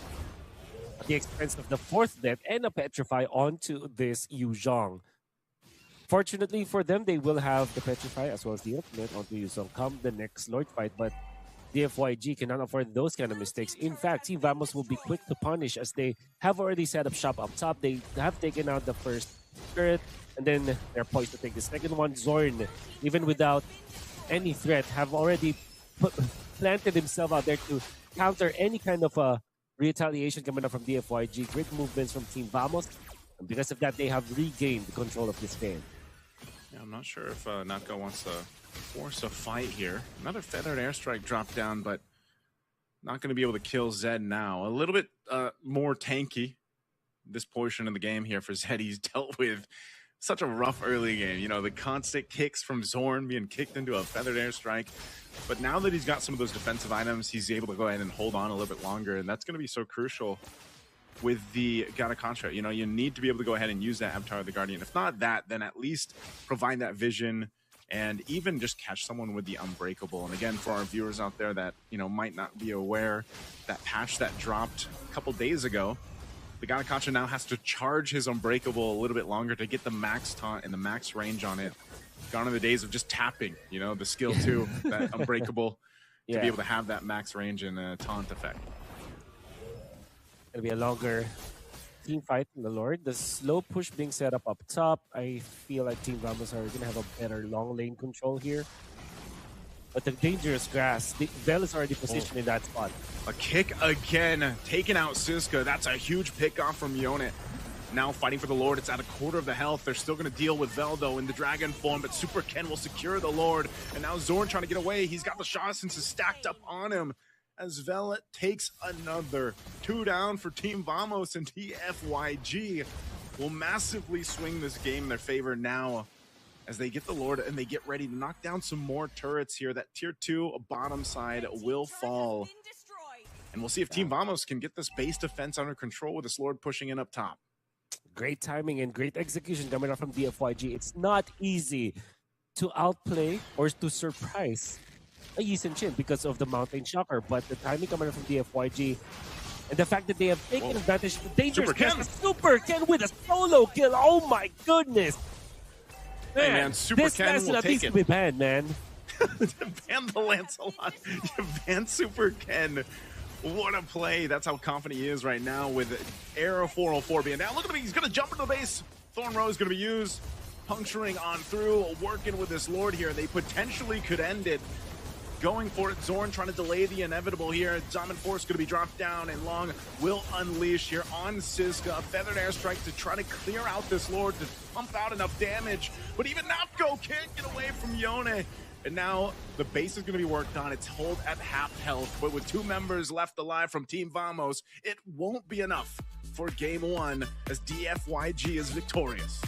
at the expense of the 4th death and a Petrify onto this Yu Zhong. Fortunately for them, they will have the Petrify as well as the ultimate onto Yu Zhong come the next Lord fight, but DFYG cannot afford those kind of mistakes. In fact, Team Vamos will be quick to punish as they have already set up shop up top. They have taken out the first turret, and then they're poised to take the second one. Zorn, even without any threat, have already planted himself out there to counter any kind of retaliation coming up from DFYG. Great movements from Team Vamos, and because of that, they have regained the control of this game.
Yeah, I'm not sure if Naka wants to force a fight here. Another Feathered Airstrike drop down, but not going to be able to kill Zed now. A little bit more tanky this portion of the game here for Zed. He's dealt with such a rough early game. You know, the constant kicks from Zorn being kicked into a feathered airstrike. But now that he's got some of those defensive items, he's able to go ahead and hold on a little bit longer. And that's going to be so crucial with the Gata Contra. You know, you need to be able to go ahead and use that Avatar of the Guardian. If not that, then at least provide that vision and even just catch someone with the Unbreakable. And again, for our viewers out there that, you know, might not be aware, that patch that dropped a couple days ago, the Gata Contra now has to charge his Unbreakable a little bit longer to get the max taunt and the max range on it. Gone are the days of just tapping, you know, the skill 2, that Unbreakable, to be able to have that max range and taunt effect.
Gonna be a longer team fight from the Lord. The slow push being set up top. I feel like Team Vamos are gonna have a better long lane control here. But the dangerous grass, Bell is already positioned in that spot.
A kick again, taking out Siska. That's a huge pick off from Yone. Now fighting for the Lord. It's at a quarter of the health. They're still going to deal with Vel, though, in the Dragon form, but Super Ken will secure the Lord. And now Zorn trying to get away. He's got the shot since it's stacked up on him as Vel takes another 2 down for Team Vamos, and DFYG will massively swing this game in their favor now as they get the Lord and they get ready to knock down some more turrets here. That tier 2 bottom side will fall. And we'll see if Team Vamos can get this base defense under control with this Lord pushing in up top.
Great timing and great execution coming out from DFYG. It's not easy to outplay or to surprise a Yi Sin because of the Mountain Shocker, but the timing coming out from DFYG and the fact that they have taken advantage of the dangerous Super Ken with a solo kill. Oh my goodness.
Man, Super Ken will take it.
To be banned, man.
Ban the Lancelot. You ban Super Ken. What a play. That's how confident he is right now with Arrow 404 being down. Look at him. He's going to jump into the base. Thorn Row is going to be used. Puncturing on through. Working with this Lord here. They potentially could end it. Going for it. Zorn trying to delay the inevitable here. Diamond Force going to be dropped down. And Long will unleash here on Siska. A feathered airstrike to try to clear out this Lord to pump out enough damage. But even Napko can't get away from Yone. And now the base is going to be worked on. It's hold at half health. But with 2 members left alive from Team Vamos, it won't be enough for game 1 as DFYG is victorious.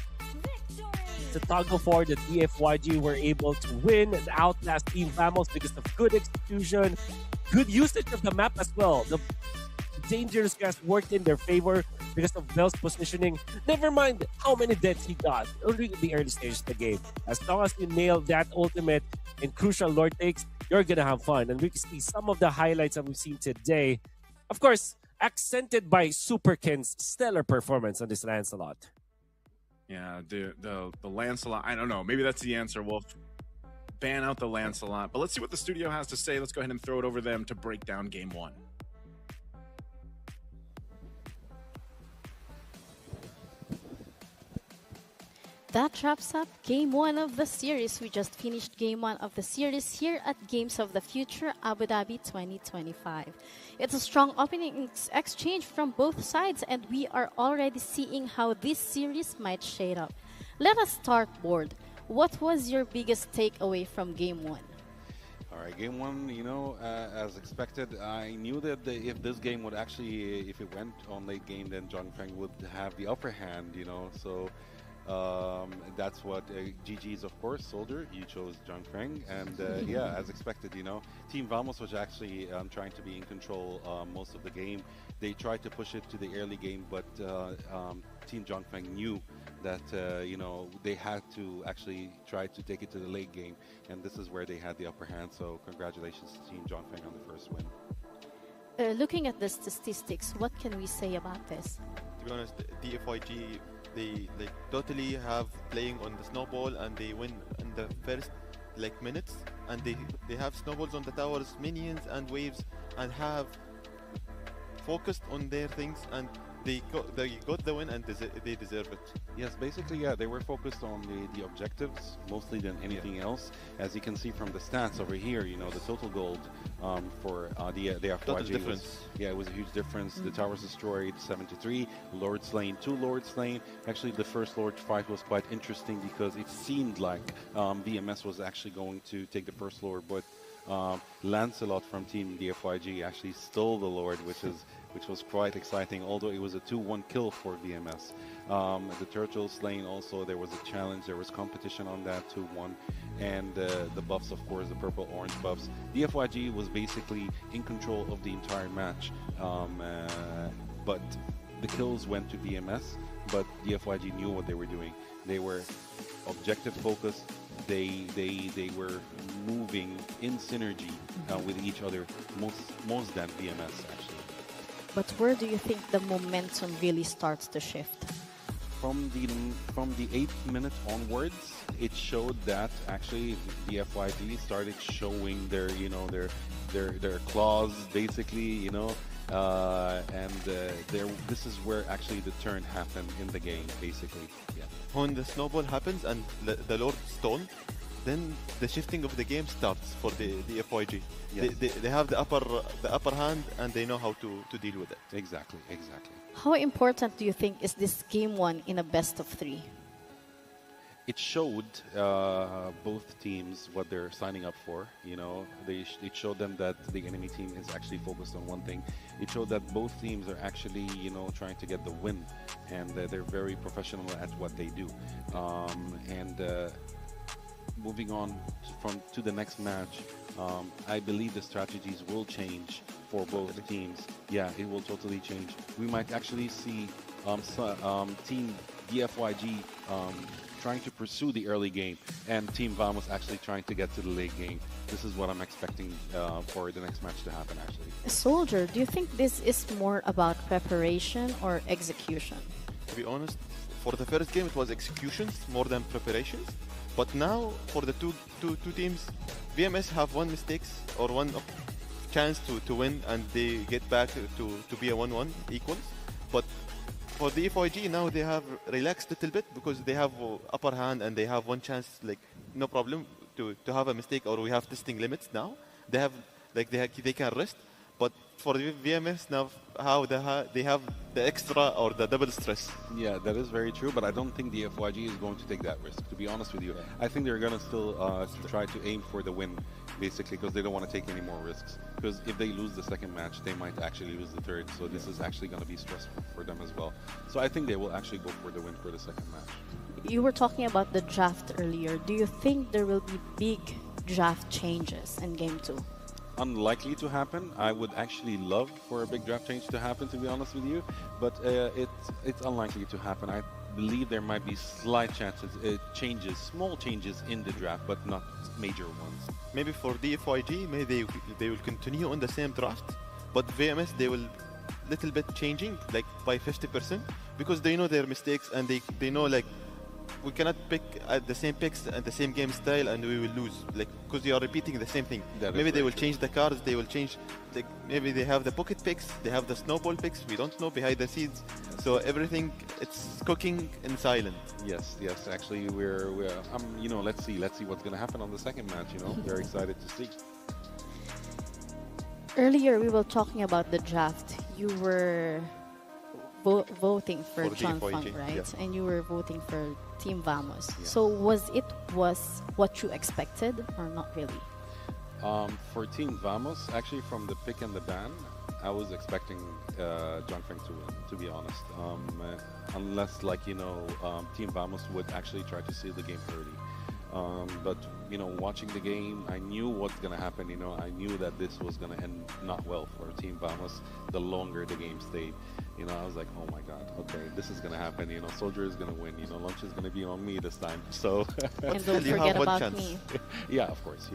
It's a tug of war that DFYG were able to win and outlast Team Vamos because of good execution, good usage of the map as well. The dangerous grass worked in their favor because of Bell's positioning. Never mind how many deaths he got during the early stages of the game. As long as you nail that ultimate and crucial Lord takes, you're gonna have fun. And we can see some of the highlights that we've seen today. Of course, accented by Super Ken's stellar performance on this Lancelot.
Yeah, the Lancelot, I don't know. Maybe that's the answer. We'll ban out the Lancelot. But let's see what the studio has to say. Let's go ahead and throw it over them to break down game 1.
That wraps up Game 1 of the series. We just finished Game 1 of the series here at Games of the Future Abu Dhabi 2025. It's a strong opening exchange from both sides, and we are already seeing how this series might shade up. Let us start, Board. What was your biggest takeaway from Game 1?
All right, game 1, you know, as expected, I knew that if this game would actually, if it went on late game, then John Feng would have the upper hand, you know, so that's what GG's, of course, Soldier, you chose John Feng, and yeah, as expected, you know, Team Vamos was actually trying to be in control most of the game. They tried to push it to the early game, but Team John Feng knew that you know, they had to actually try to take it to the late game, and this is where they had the upper hand. So congratulations to Team John Feng on the first win.
Looking at the statistics, what can we say about this?
To be honest, DFYG, they totally have playing on the snowball, and they win in the first minutes, and they have snowballs on the towers, minions and waves, and have focused on their things, and they got the win, and they deserve it.
Yes, basically, yeah, they were focused on the objectives mostly than anything else. As you can see from the stats over here, you know, the total gold for the FYG
difference.
Yeah, it was a huge difference. The towers destroyed 7-3, Lord slain, 2 Lords slain. Actually, the first Lord fight was quite interesting because it seemed like VMS was actually going to take the first Lord, but Lancelot from Team DFYG actually stole the Lord, which was quite exciting, although it was a 2-1 kill for VMS. The Turtle Slain also, there was a challenge, there was competition on that 2-1, and the buffs, of course, the purple-orange buffs. DFYG was basically in control of the entire match, but the kills went to VMS, but DFYG knew what they were doing. They were objective focused. They were moving in synergy with each other, most than VMS actually.
But where do you think the momentum really starts to shift?
From the 8th minute onwards, it showed that actually DFYG started showing their claws basically, this is where actually the turn happened in the game basically. Yeah.
When the snowball happens and the Lord stalled, then the shifting of the game starts for the FYG.
Yes.
They have the upper hand and they know how to deal with it.
Exactly.
How important do you think is this game one in a best of 3?
It showed both teams what they're signing up for. It showed them that the enemy team is actually focused on one thing. It showed that both teams are actually, trying to get the win, and they're very professional at what they do. Moving on to the next match, I believe the strategies will change for both teams. Yeah, it will totally change. We might actually see Team DFYG trying to pursue the early game, and Team Vamos actually trying to get to the late game. This is what I'm expecting for the next match to happen, actually.
Soldier, do you think this is more about preparation or execution?
To be honest, for the first game it was executions more than preparations. But now for the two teams, VMS have one mistakes or one chance to win, and they get back to be a 1-1 equals. But for the FYG now they have relaxed a little bit because they have upper hand and they have one chance, like no problem to have a mistake, or we have testing limits now. They have they can rest. But for the VMS now, they have the extra or the double stress.
Yeah, that is very true, but I don't think the FYG is going to take that risk, to be honest with you. I think they're going to still try to aim for the win, basically, because they don't want to take any more risks. Because if they lose the second match, they might actually lose the third, so this is actually going to be stressful for them as well. So I think they will actually go for the win for the second match.
You were talking about the draft earlier. Do you think there will be big draft changes in Game 2?
Unlikely to happen. I would actually love for a big draft change to happen, to be honest with you, but it's unlikely to happen. I believe there might be slight chances, small changes in the draft, but not major ones.
Maybe for DFYG, maybe they will continue on the same draft, but VMS they will little bit changing, like by 50%, because they know their mistakes and they know like we cannot pick the same picks and the same game style and we will lose, like because you are repeating the same thing. Maybe they will change the cards, they will change, like maybe they have the pocket picks, they have the snowball picks, we don't know behind the scenes. So everything, it's cooking in silent.
Yes, actually we're let's see what's going to happen on the second match, very excited to see.
Earlier we were talking about the draft. You were voting for John Funk, right?
Yeah.
And you were voting for Team Vamos.
Yeah.
So was what you expected or not really?
For Team Vamos, actually from the pick and the ban, I was expecting John Funk to win, to be honest. Unless Team Vamos would actually try to seal the game early. But watching the game, I knew what's gonna happen. I knew that this was gonna end not well for Team Vamos. The longer the game stayed, I was like, oh my god, okay, this is gonna happen. Soldier is gonna win. Lunch is gonna be on me this time. So
and don't forget about me.
Yeah, of course,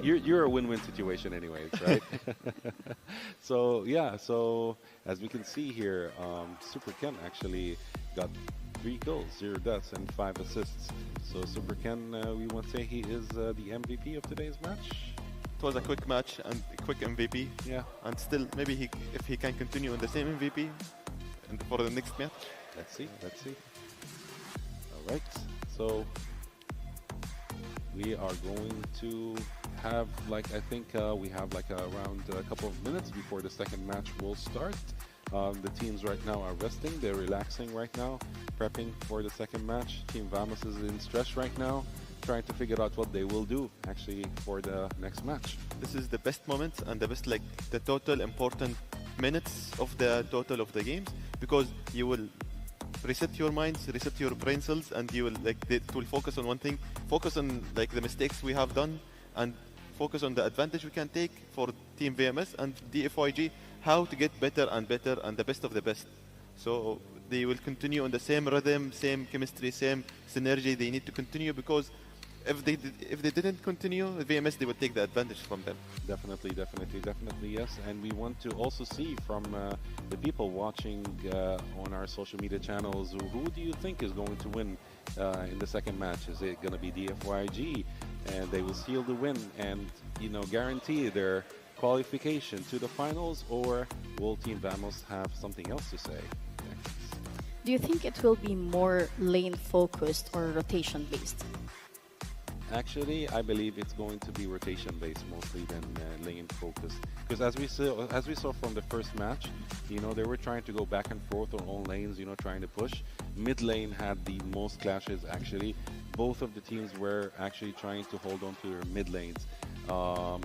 you're a win-win situation, anyways, right? So yeah, so as we can see here, Super Ken actually got 3 kills, 0 deaths, and 5 assists. So Super Ken, we want to say he is the MVP of today's match.
It was a quick match and a quick MVP.
Yeah.
And still, maybe if he can continue in the same MVP for the next match.
Let's see. All right. So we are going to have I think we have around a couple of minutes before the second match will start. The teams right now are resting, they're relaxing right now, prepping for the second match. Team Vamos is in stress right now, trying to figure out what they will do actually for the next match.
This is the best moment and the best, like, the total important minutes of the total of the games, because you will reset your minds, reset your brain cells, and you will, like, it will focus on one thing, focus on, like, the mistakes we have done, and focus on the advantage we can take for Team VMS and DFYG, how to get better and better and the best of the best. So they will continue on the same rhythm, same chemistry, same synergy. They need to continue, because if they didn't continue, VMS, they would take the advantage from them.
Definitely, yes. And we want to also see from the people watching on our social media channels, who do you think is going to win in the second match? Is it going to be DFYG, and they will seal the win and, you know, guarantee their qualification to the finals, or will Team Vamos have something else to say?
Do you think it will be more lane focused or rotation based?
Actually, I believe it's going to be rotation-based mostly than lane-focused. Because as we saw from the first match, you know, they were trying to go back and forth on all lanes, you know, trying to push. Mid lane had the most clashes, actually. Both of the teams were actually trying to hold on to their mid lanes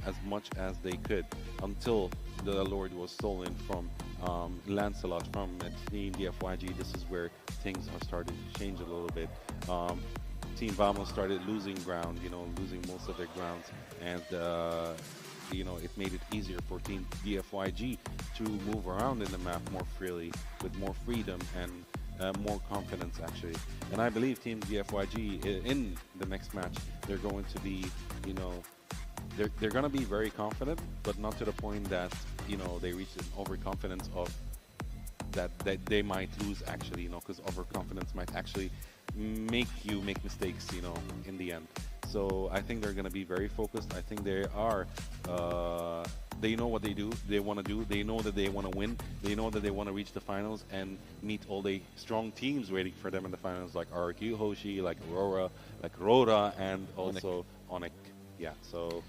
as much as they could, until the Lord was stolen from Lancelot from Team DFYG. This is where things are starting to change a little bit. Team Vamos started losing ground, you know, losing most of their grounds, and you know, it made it easier for Team DFYG to move around in the map more freely, with more freedom and more confidence, actually. And I believe Team DFYG in the next match, they're going to be, you know, they're going to be very confident, but not to the point that, you know, they reach an overconfidence of that they might lose, actually, you know, because overconfidence might actually make you make mistakes, you know, in the end. So I think they're going to be very focused. I think they are, they know what they do, they want to do, they know that they want to win, they know that they want to reach the finals and meet all the strong teams waiting for them in the finals, like RQ Hoshi, like Aurora, like Rora, and also Onyx. Yeah, so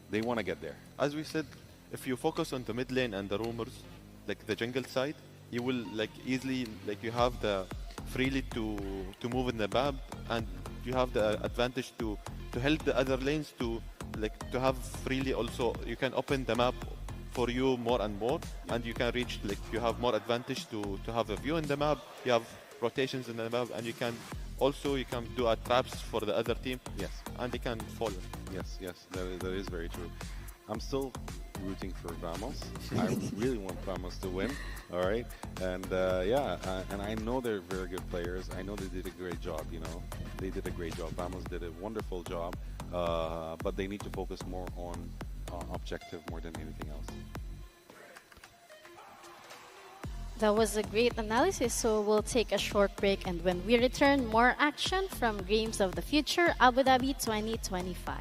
they want to get there.
As we said, if you focus on the mid lane and the rumors, like the jungle side, you will, like, easily, like, you have the freely to move in the map, and you have the advantage to help the other lanes to, like, to have freely also, you can open the map for you more and more, and you can reach, like, you have more advantage to have a view in the map, you have rotations in the map, and you can also, you can do traps for the other team.
Yes.
And they can follow.
Yes, that is very true. I'm still rooting for Vamos. I really want Vamos to win, all right? And yeah, and I know they're very good players. I know they did a great job, you know. They did a great job. Vamos did a wonderful job, but they need to focus more on objective more than anything else.
That was a great analysis, so we'll take a short break, and when we return, more action from Games of the Future Abu Dhabi 2025.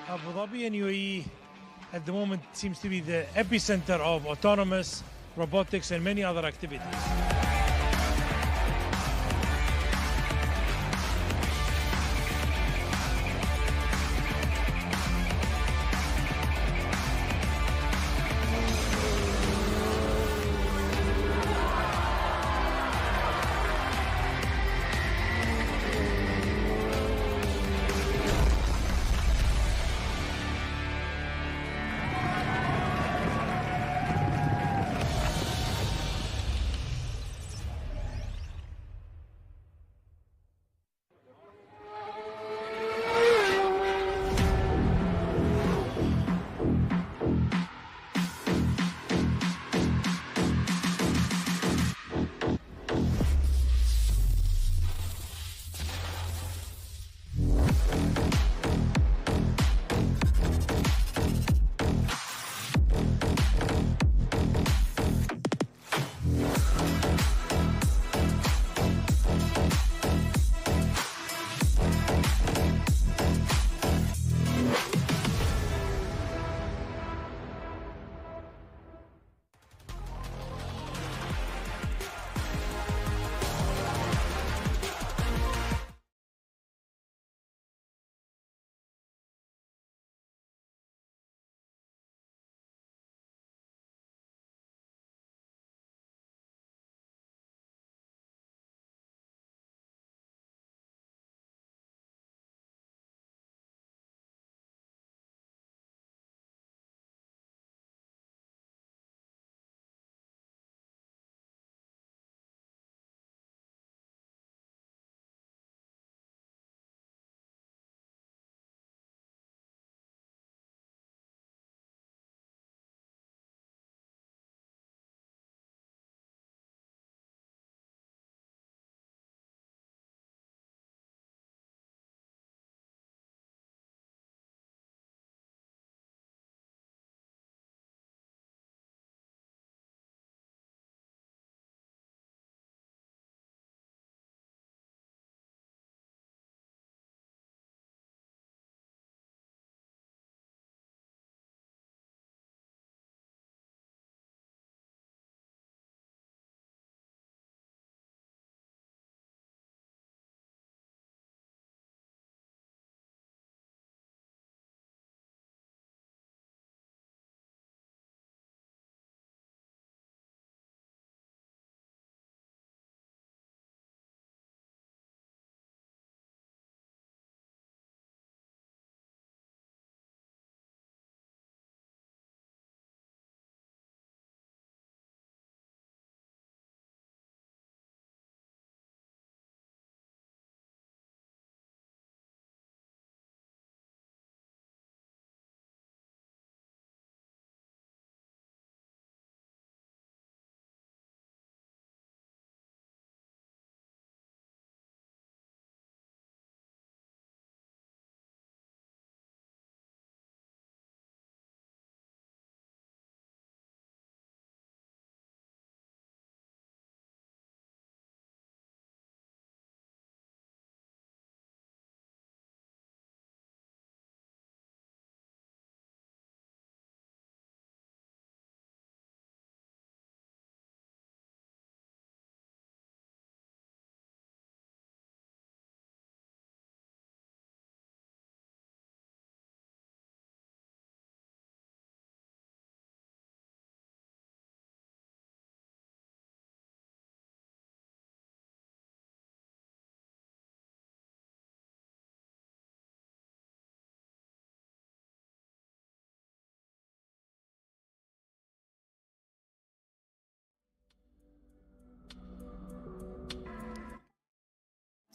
Abu Dhabi and UAE at the moment seems to be the epicenter of autonomous robotics and many other activities.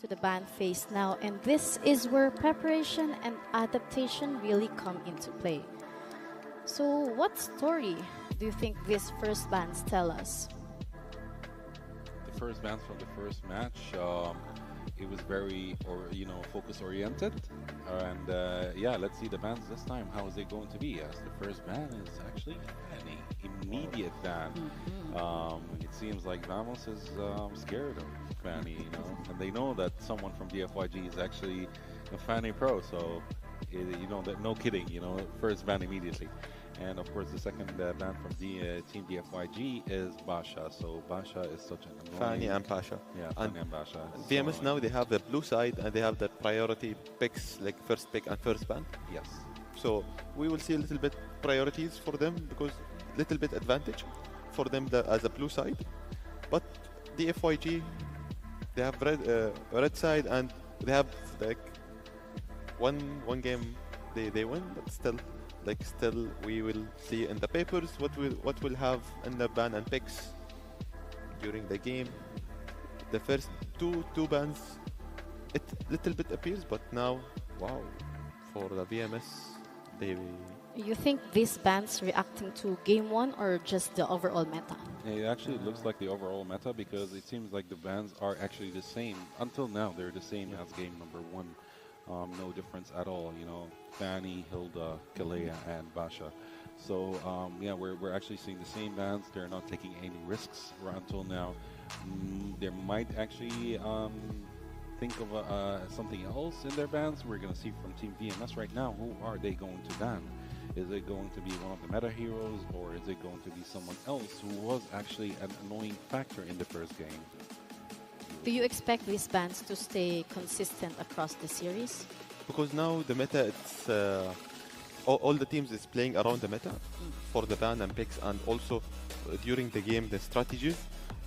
To the ban phase now, and this is where preparation and adaptation really come into play. So, what story do you think these first bans tell us?
The first bans from the first match, it was very, focus oriented. And yeah, let's see the bans this time. How is it going to be? As the first ban is actually an immediate ban. It seems like Vamos is scared of Fanny, and they know that someone from DFYG is actually a Fanny pro. So, no kidding, first ban immediately. And of course, the second ban from Team DFYG is Basha. So Basha is such an annoying...
Fanny and Pasha.
Yeah, Fanny and Basha.
VMS now, they have the blue side and they have the priority picks, like first pick and first ban.
Yes.
So we will see a little bit priorities for them because little bit advantage for them as a blue side. But DFYG, they have red side and they have like one game they win, but still we will see in the papers what will have in the ban and picks during the game. The first two bans, it little bit appears, but now, wow, for the VMS, they...
You think these bans reacting to game one or just the overall meta?
It actually looks like the overall meta because it seems like the bans are actually the same. Until now, they're the same as game number one. No difference at all, Fanny, Hilda, Kalea, and Basha. So, yeah, we're actually seeing the same bans. They're not taking any risks until now. They might actually think of something else in their bans. We're going to see from Team VMS right now. Who are they going to ban? Is it going to be one of the meta heroes, or is it going to be someone else who was actually an annoying factor in the first game?
Do you expect these bans to stay consistent across the series?
Because now the meta, it's all the teams is playing around the meta for the ban and picks, and also during the game the strategy.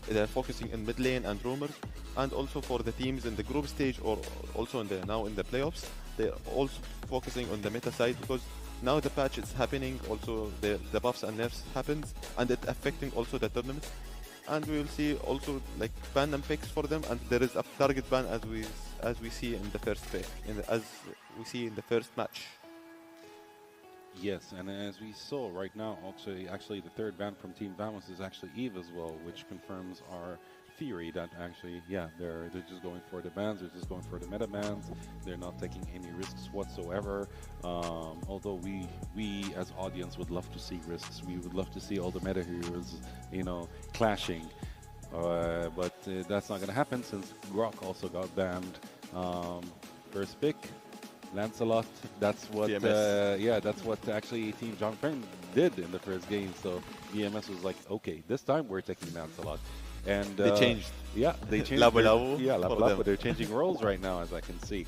They're focusing in mid lane and roamers, and also for the teams in the group stage or also now in the playoffs, they're also focusing on the meta side because now the patch is happening. Also the buffs and nerfs happens, and it affecting also the tournament. And we will see also like ban and picks for them, and there is a target ban as we see in the first pick, as we see in the first match.
Yes, and as we saw right now, actually the third ban from Team Vamos is actually Eve as well, which confirms our theory that actually, yeah, they're just going for the bans, they're just going for the meta bans, they're not taking any risks whatsoever. Although we as audience would love to see risks, we would love to see all the meta heroes, clashing. But that's not going to happen since Grok also got banned. First pick, Lancelot. That's what, that's what actually Team John Feng did in the first game. So VMS was like, okay, this time we're taking Lancelot. And
they changed.
Yeah, they changed.
Labu Labu.
Yeah, Labu Labu. They're changing roles right now, as I can see.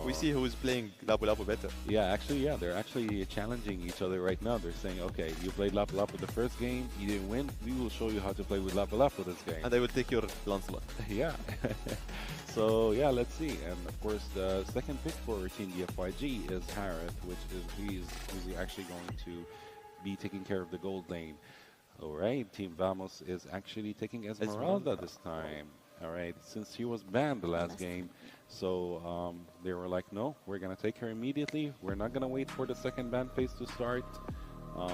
We see who is playing Labu Labu better.
Yeah, actually, they're actually challenging each other right now. They're saying, okay, you played Labu Labu the first game, you didn't win. We will show you how to play with Labu Labu this game.
And I will take your Lancelot.
Yeah. So yeah, let's see. And of course, the second pick for Team DFYG is Harith, which is who's actually going to be taking care of the gold lane. All right, Team Vamos is actually taking Esmeralda this time. All right, since she was banned the last game, so they were like, no, we're gonna take her immediately. We're not gonna wait for the second ban phase to start.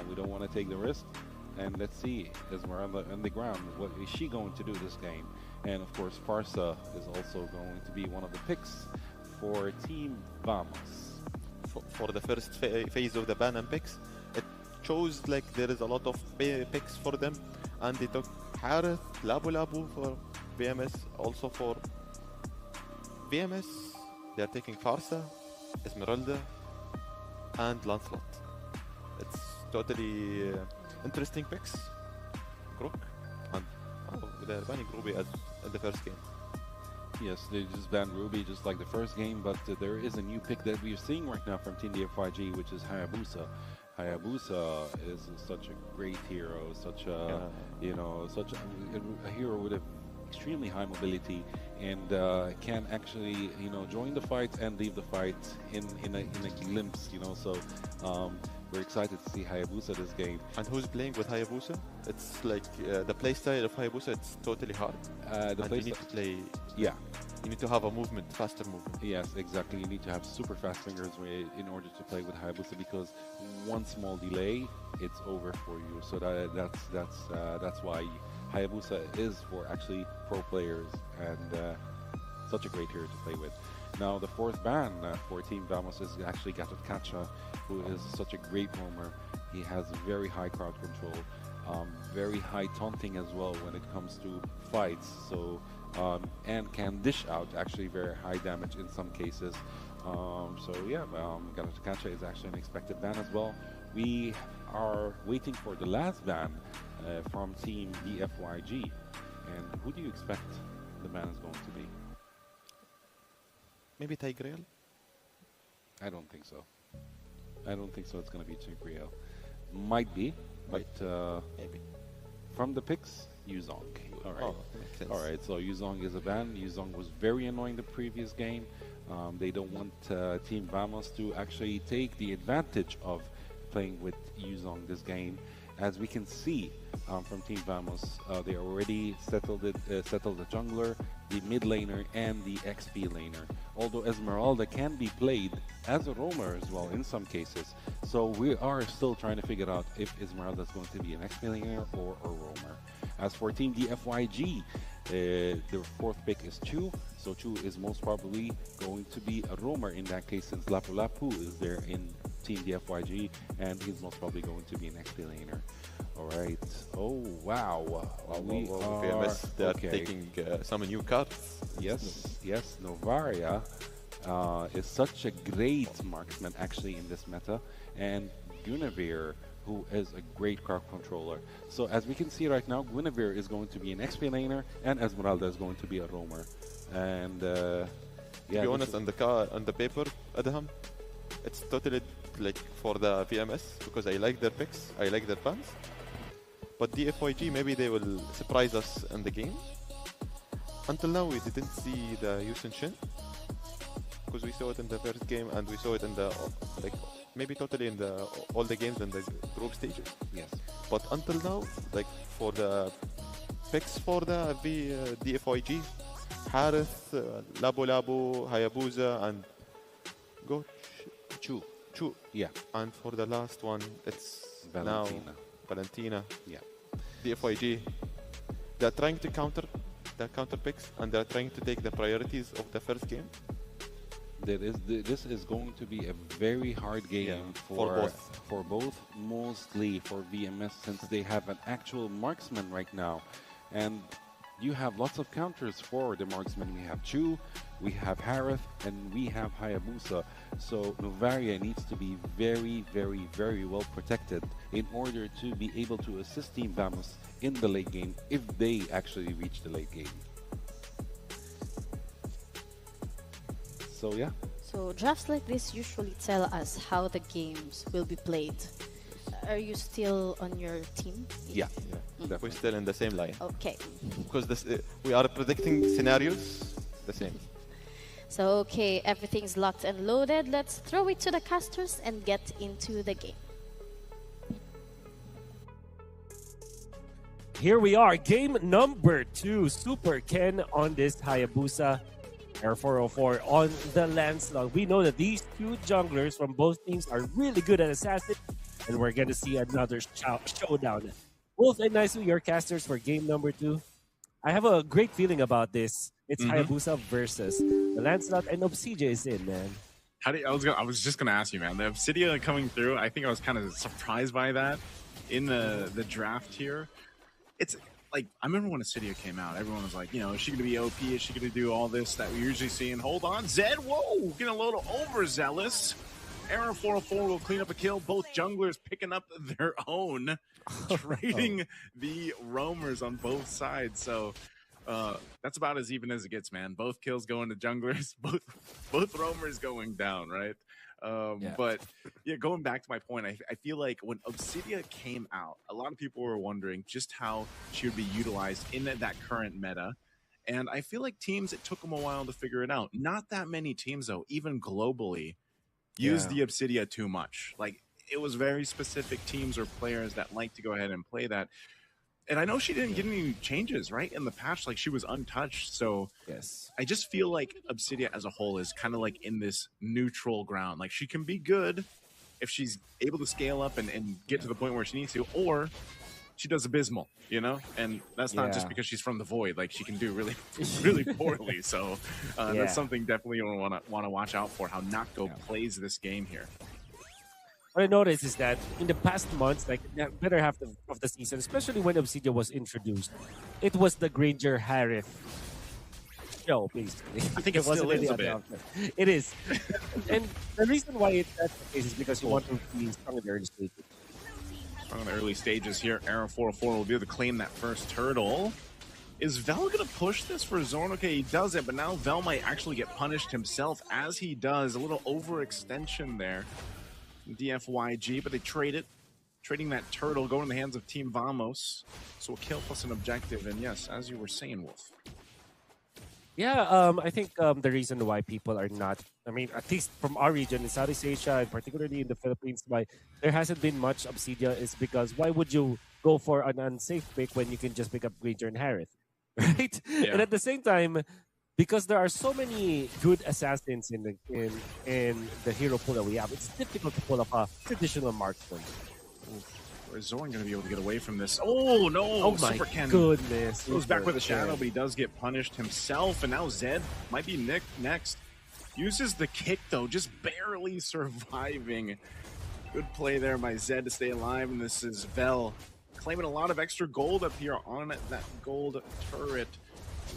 We don't want to take the risk. And let's see, Esmeralda on the ground. What is she going to do this game? And of course, Farsa is also going to be one of the picks for Team Vamos.
For the first phase of the ban and picks, it shows like there is a lot of picks for them, and they took Harith, Labu Labu for VMS. Also for VMS, they are taking Farsa, Esmeralda, and Lancelot. It's totally interesting picks. Grook, and they're banning Ruby as in the first game.
Yes, they just banned Ruby just like the first game, but there is a new pick that we're seeing right now from Team DFYG, which is Hayabusa. Hayabusa is such a great hero, such a such a hero with a extremely high mobility, and can actually join the fight and leave the fight in a glimpse. So We're excited to see Hayabusa this game.
And who's playing with Hayabusa? It's like the playstyle of Hayabusa. It's totally hard.
The
And you need to play.
Yeah.
You need to have a movement, faster movement.
Yes, exactly. You need to have super fast fingers in order to play with Hayabusa, because one small delay, it's over for you. So that's why Hayabusa is for actually pro players and such a great hero to play with. Now the fourth ban for Team Vamos is actually Gatotkacha, who is such a great roamer. He has very high crowd control, very high taunting as well when it comes to fights. So and can dish out actually very high damage in some cases. So yeah, Gatotkacha is actually an expected ban as well. We are waiting for the last ban from Team DFYG. And who do you expect the ban is going to be?
Maybe Tigreal?
I don't think so. I don't think so. It's going to be Tigreal. Might be, but
Maybe.
from the picks, Yuzong. All right.
Oh, makes sense.
All right, so Yuzong is a ban. Yuzong was very annoying the previous game. They don't want Team Vamos to actually take the advantage of playing with Yuzong this game. As we can see from Team Vamos, they already settled the jungler, the mid laner, and the XP laner. Although Esmeralda can be played as a roamer as well in some cases. So we are still trying to figure out if Esmeralda is going to be an XP laner or a roamer. As for Team DFYG, the fourth pick is Chu. So Chu is most probably going to be a roamer in that case, since Lapu Lapu is there in Team DFYG, and he's most probably going to be an XP laner. All right. Oh, wow. We are
VMS, they're
okay.
taking some new cards.
Yes. Novaria is such a great marksman actually in this meta, and Guinevere, who is a great crowd controller. So as we can see right now, Guinevere is going to be an XP laner, and Esmeralda is going to be a roamer. And yeah,
To be honest, on the paper, Adham, it's totally like for the VMS, because I like their picks, I like their bans. But DFYG, maybe they will surprise us in the game. Until now, we didn't see the Yusen Shin, because we saw it in the first game, and we saw it in the like maybe totally in the all the games in the group stages.
yes.
But until now, like for the picks for the DFYG, Harith, Labu Labu, Hayabusa, and Go
Chu.
Chu.
Yeah.
And for the last one, it's
Valentina.
now Valentina.
Yeah.
DFYG. They're trying to counter the counter picks, and they're trying to take the priorities of the first game.
This is going to be a very hard game for both, mostly for VMS, since they have an actual marksman right now, and you have lots of counters for the marksman. We have Chu, we have Harith, and we have Hayabusa. So Novaria needs to be very, very, very well protected in order to be able to assist Team Vamos in the late game, if they actually reach the late game. So yeah.
So drafts like this usually tell us how the games will be played. Are you still on your team?
Yeah.
We're still in the same line,
Okay.
because this we are predicting scenarios the same.
So, okay, everything's locked and loaded. Let's throw it to the casters and get into the game.
Here we are, game number 2. Super Ken on this Hayabusa Air 404 on the Lancelot. We know that these two junglers from both teams are really good at Assassin, and we're going to see another showdown. Wolf and Naisu, your casters for game number 2. I have a great feeling about this. It's Hayabusa versus the Lancelot, and Obsidia is in, man.
I was just gonna ask you, man. The Obsidia coming through, I think I was kind of surprised by that in the draft here. It's like, I remember when Obsidia came out, everyone was like, you know, is she gonna be OP? Is she gonna do all this that we usually see? And hold on, Zed, whoa, getting a little overzealous. Error 404 will clean up a kill. Both junglers picking up their own, trading the roamers on both sides. So that's about as even as it gets, man. Both kills going to junglers, both roamers going down, right? But yeah, going back to my point, I feel like when Obsidia came out, a lot of people were wondering just how she would be utilized in that current meta. And I feel like teams, it took them a while to figure it out. Not that many teams, though, even globally, use the Obsidia too much. Like, it was very specific teams or players that like to go ahead and play that. And I know she didn't get any changes, right? In the patch, like she was untouched. So
Yes.
I just feel like Obsidia as a whole is kind of like in this neutral ground. Like she can be good if she's able to scale up and get to the point where she needs to, or she does abysmal, you know? And that's not just because she's from the Void. Like she can do really, really poorly. So that's something definitely you want to watch out for, how Nako plays this game here.
What I noticed is that in the past months, like the better half of the season, especially when Obsidia was introduced, it was the Granger Harith show, basically.
I think it still is a bit.
It is. And the reason why that's the case is because you want to be strong in the early stages.
Strong in the early stages here. Arrow 404 will be able to claim that first turtle. Is Vel going to push this for Zorn? Okay, he does it, but now Vel might actually get punished himself as he does. A little overextension there. DFYG, but they trade it. Trading that turtle, going in the hands of Team Vamos. So a kill plus an objective, and yes, as you were saying, Wolf.
Yeah, I think the reason why people are not, I mean, at least from our region in Southeast Asia, and particularly in the Philippines, why there hasn't been much Obsidia is because why would you go for an unsafe pick when you can just pick up Granger and Harith, right?
Yeah.
And at the same time, because there are so many good assassins in the hero pool that we have, it's difficult to pull up a traditional marksman.
Is Zorn going to be able to get away from this? Oh, no!
Oh, my
Super Ken
goodness.
goes back with a shadow, but he does get punished himself. And now Zed might be next. Uses the kick, though, just barely surviving. Good play there by Zed to stay alive. And this is Vel claiming a lot of extra gold up here on that gold turret.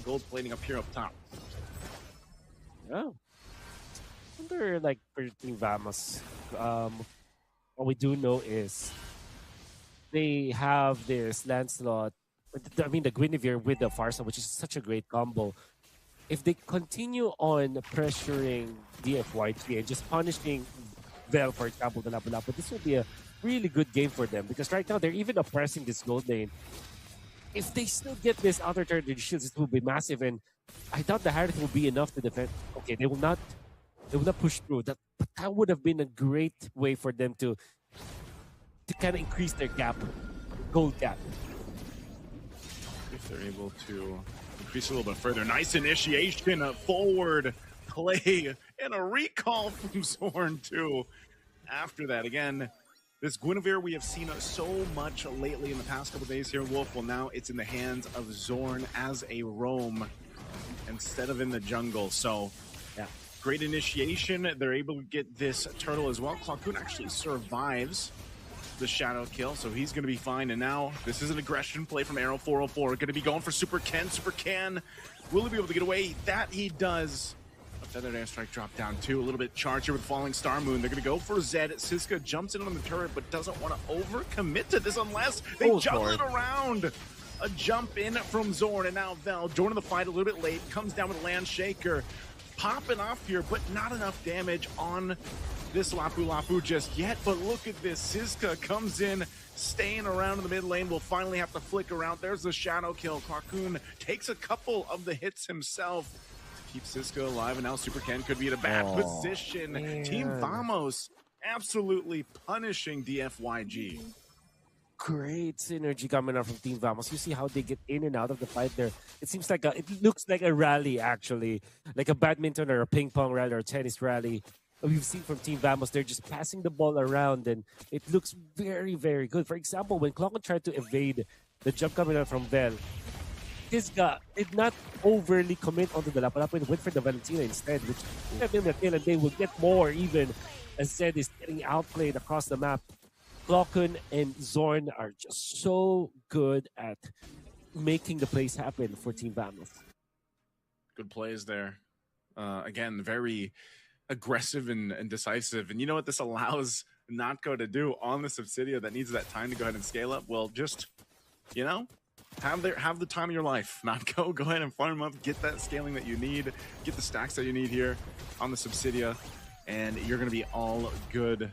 Gold plating up here up top.
Yeah. I wonder, like, for Team Vamos, what we do know is they have this Lancelot, I mean, the Guinevere with the Farsa, which is such a great combo. If they continue on pressuring DFYG and just punishing Vel, for example, the Lapu-Lapu, this will be a really good game for them because right now they're even oppressing this gold lane. If they still get this outer turret with shields, it will be massive, and I thought the Harith will be enough to defend. Okay, they will not push through. But that would have been a great way for them to kind of increase their gap, gold gap.
If they're able to increase a little bit further. Nice initiation, a forward play, and a recall from Zorn too. After that, again, this Guinevere we have seen so much lately in the past couple days here, Wolf. Well, now it's in the hands of Zorn as a roam instead of in the jungle. So, yeah, great initiation. They're able to get this turtle as well. Clockhoon actually survives the shadow kill, so he's going to be fine. And now this is an aggression play from Arrow 404. Going to be going for Super Ken. Super Ken, will he be able to get away? That he does. A feathered airstrike drop down too. A little bit charged here with Falling Star Moon. They're going to go for Zed. Siska jumps in on the turret, but doesn't want to overcommit to this unless they juggle it around. A jump in from Zorn, and now Vel joining the fight a little bit late. Comes down with Land Shaker. Popping off here, but not enough damage on this Lapu-Lapu just yet. But look at this. Siska comes in, staying around in the mid lane. Will finally have to flicker out. There's the shadow kill. Clockhoon takes a couple of the hits himself to keep Siska alive, and now Super Ken could be in a bad position. Man. Team Vamos absolutely punishing DFYG.
Great synergy coming out from Team Vamos. You see how they get in and out of the fight there. It seems like it looks like a rally, actually, like a badminton or a ping pong rally or a tennis rally. We've seen from Team Vamos, they're just passing the ball around, and it looks very, very good. For example, when Clockhoon tried to evade the jump coming out from Vel, this guy did not overly commit onto the Lapu-Lapu and went for the Valentina instead, which gave them a kill, and they will get more even as Zed is getting outplayed across the map. Clockhoon and Zorn are just so good at making the plays happen for Team Vamos.
Good plays there. Again, very aggressive and decisive. And you know what this allows Notco to do on the Subsidia that needs that time to go ahead and scale up? Well, just, you know, have the time of your life. Notco, go ahead and farm up, get that scaling that you need, get the stacks that you need here on the Subsidia, and you're going to be all good.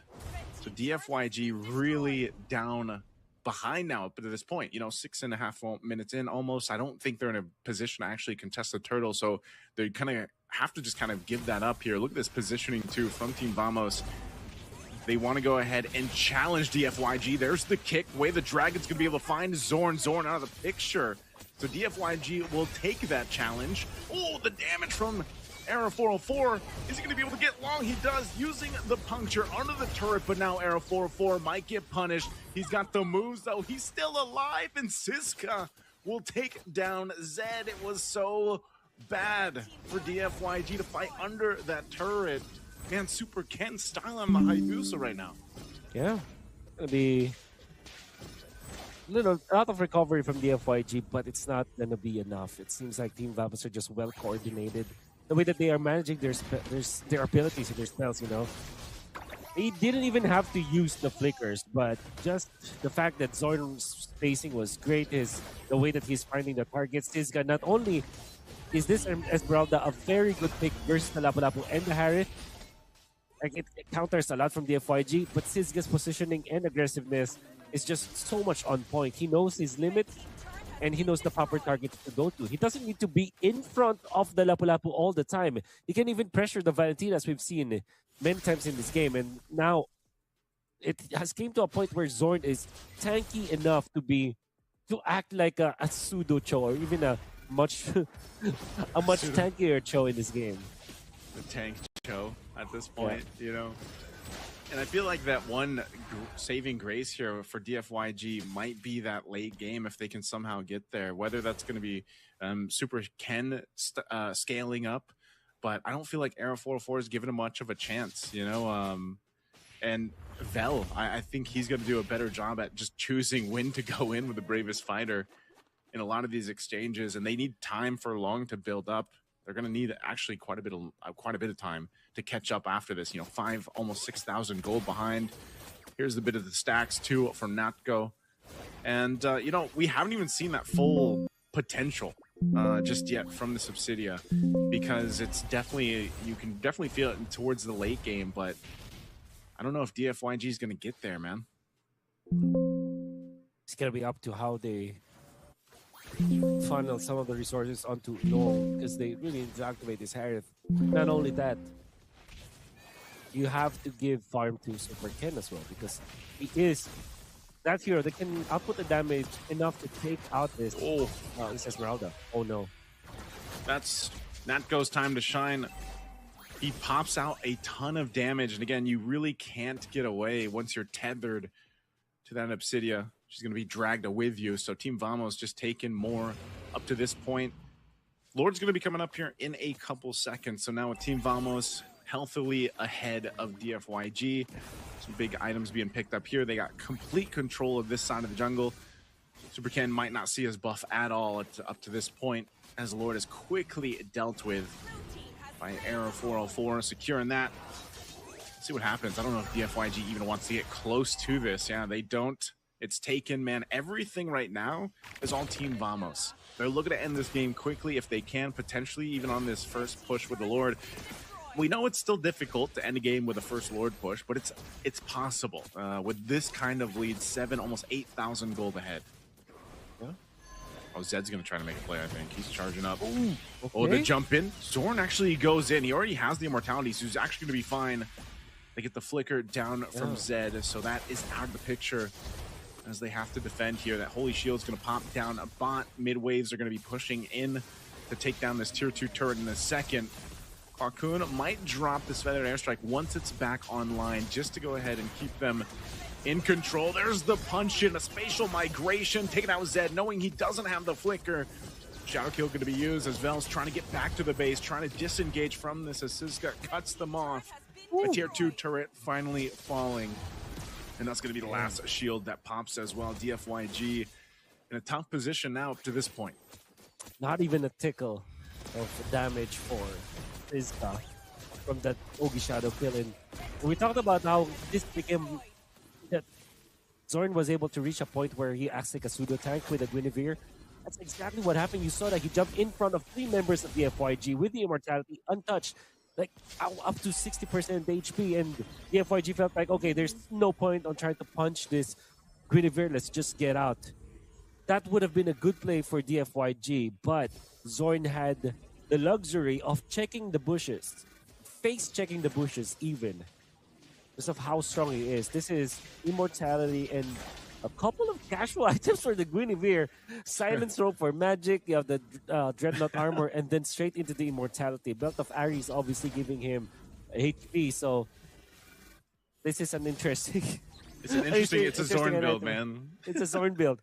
So DFYG really down behind now, but at this point, you know, 6.5 minutes in almost, I don't think they're in a position to actually contest the turtle. So they kind of have to just kind of give that up here. Look at this positioning too from Team Vamos. They want to go ahead and challenge DFYG. There's the kick. Way the Dragon's going to be able to find Zorn. Zorn out of the picture. So DFYG will take that challenge. Oh, the damage from Era 404. Is he going to be able to get long? He does, using the puncture under the turret, but now Era 404 might get punished. He's got the moves, though. He's still alive, and Siska will take down Zed. It was so bad for DFYG to fight under that turret. Man, Super Ken style on the Hayabusa right now.
Yeah, gonna be a lot of recovery from DFYG, but it's not gonna be enough. It seems like Team Vamos are just well coordinated. The way that they are managing their abilities and their spells, you know. They didn't even have to use the flickers, but just the fact that Zorn's spacing was great, is the way that he's finding the targets. Siska, not only is this Esmeralda a very good pick versus the Lapu-Lapu and the Harith, like it counters a lot from DFYG, but Siska's positioning and aggressiveness is just so much on point. He knows his limit, and he knows the proper targets to go to. He doesn't need to be in front of the Lapu-Lapu all the time. He can even pressure the Valentina, as we've seen many times in this game. And now it has came to a point where Zorn is tanky enough to act like a pseudo Cho, or even a much tankier Cho in this game.
The tank Cho at this point, you know. And I feel like that one saving grace here for DFYG might be that late game if they can somehow get there. Whether that's going to be Super Ken scaling up, but I don't feel like Era 404 is given him much of a chance, you know. And Vel, I think he's going to do a better job at just choosing when to go in with the bravest fighter in a lot of these exchanges, and they need time for Long to build up. They're going to need actually quite a bit of time to catch up after this. You know, almost 6,000 gold behind. Here's a bit of the stacks too from Natko, and you know, we haven't even seen that full potential just yet from the Subsidia, because it's definitely, you can definitely feel it towards the late game, but I don't know if DFYG is going to get there, man.
It's going to be up to how they funnel some of the resources onto Long, because they really need to activate this Harith. Not only that, you have to give farm to Super Ken as well, because he is that hero that can output the damage enough to take out this Esmeralda. Oh no.
That's Natko's time to shine. He pops out a ton of damage, and again, you really can't get away once you're tethered to that Obsidia. She's going to be dragged with you, so Team Vamos just taking more up to this point. Lord's going to be coming up here in a couple seconds, so now with Team Vamos healthily ahead of DFYG. Some big items being picked up here. They got complete control of this side of the jungle. Super Ken might not see his buff at all up to this point, as Lord is quickly dealt with by Era 404, securing that. Let's see what happens. I don't know if DFYG even wants to get close to this. Yeah, they don't. It's taken, man. Everything right now is all Team Vamos. They're looking to end this game quickly if they can, potentially even on this first push with the Lord. We know it's still difficult to end a game with a first Lord push, but it's possible with this kind of lead. 7, almost 8,000 gold ahead. Yeah. Oh, Zed's going to try to make a play, I think. He's charging up.
Ooh, okay.
Oh, the jump in. Zorn actually goes in. He already has the immortality, so he's actually going to be fine. They get the flicker down from Zed, so that is out of the picture as they have to defend here. That Holy Shield's going to pop down a bot. Mid-waves are going to be pushing in to take down this tier 2 turret in a second. Quacoon might drop this Feathered Airstrike once it's back online, just to go ahead and keep them in control. There's the punch in, a spatial migration, taking out Zed, knowing he doesn't have the flicker. Shadow Kill going to be used as Vel's trying to get back to the base, trying to disengage from this as Siska cuts them off. A tier 2 turret finally falling. And that's going to be the last shield that pops as well. DFYG in a tough position now up to this point.
Not even a tickle of damage for Siska from that Ogi Shadow Kill. And we talked about how this became that Zorn was able to reach a point where he acts like a pseudo tank with a Guinevere. That's exactly what happened. You saw that he jumped in front of 3 members of the FYG with the immortality untouched, like up to 60% HP, and the FYG felt like, okay, there's no point on trying to punch this Guinevere, let's just get out. That would have been a good play for DFYG, but Zorn had the luxury of checking the bushes, face checking the bushes even, because of how strong he is. This is immortality and a couple of casual items for the Guinevere. Silence rope for magic. You have the dreadnought armor, and then straight into the immortality. Belt of Ares obviously giving him HP. So this is an interesting.
It's an interesting. It's a Zorn build, man.
It's a Zorn build.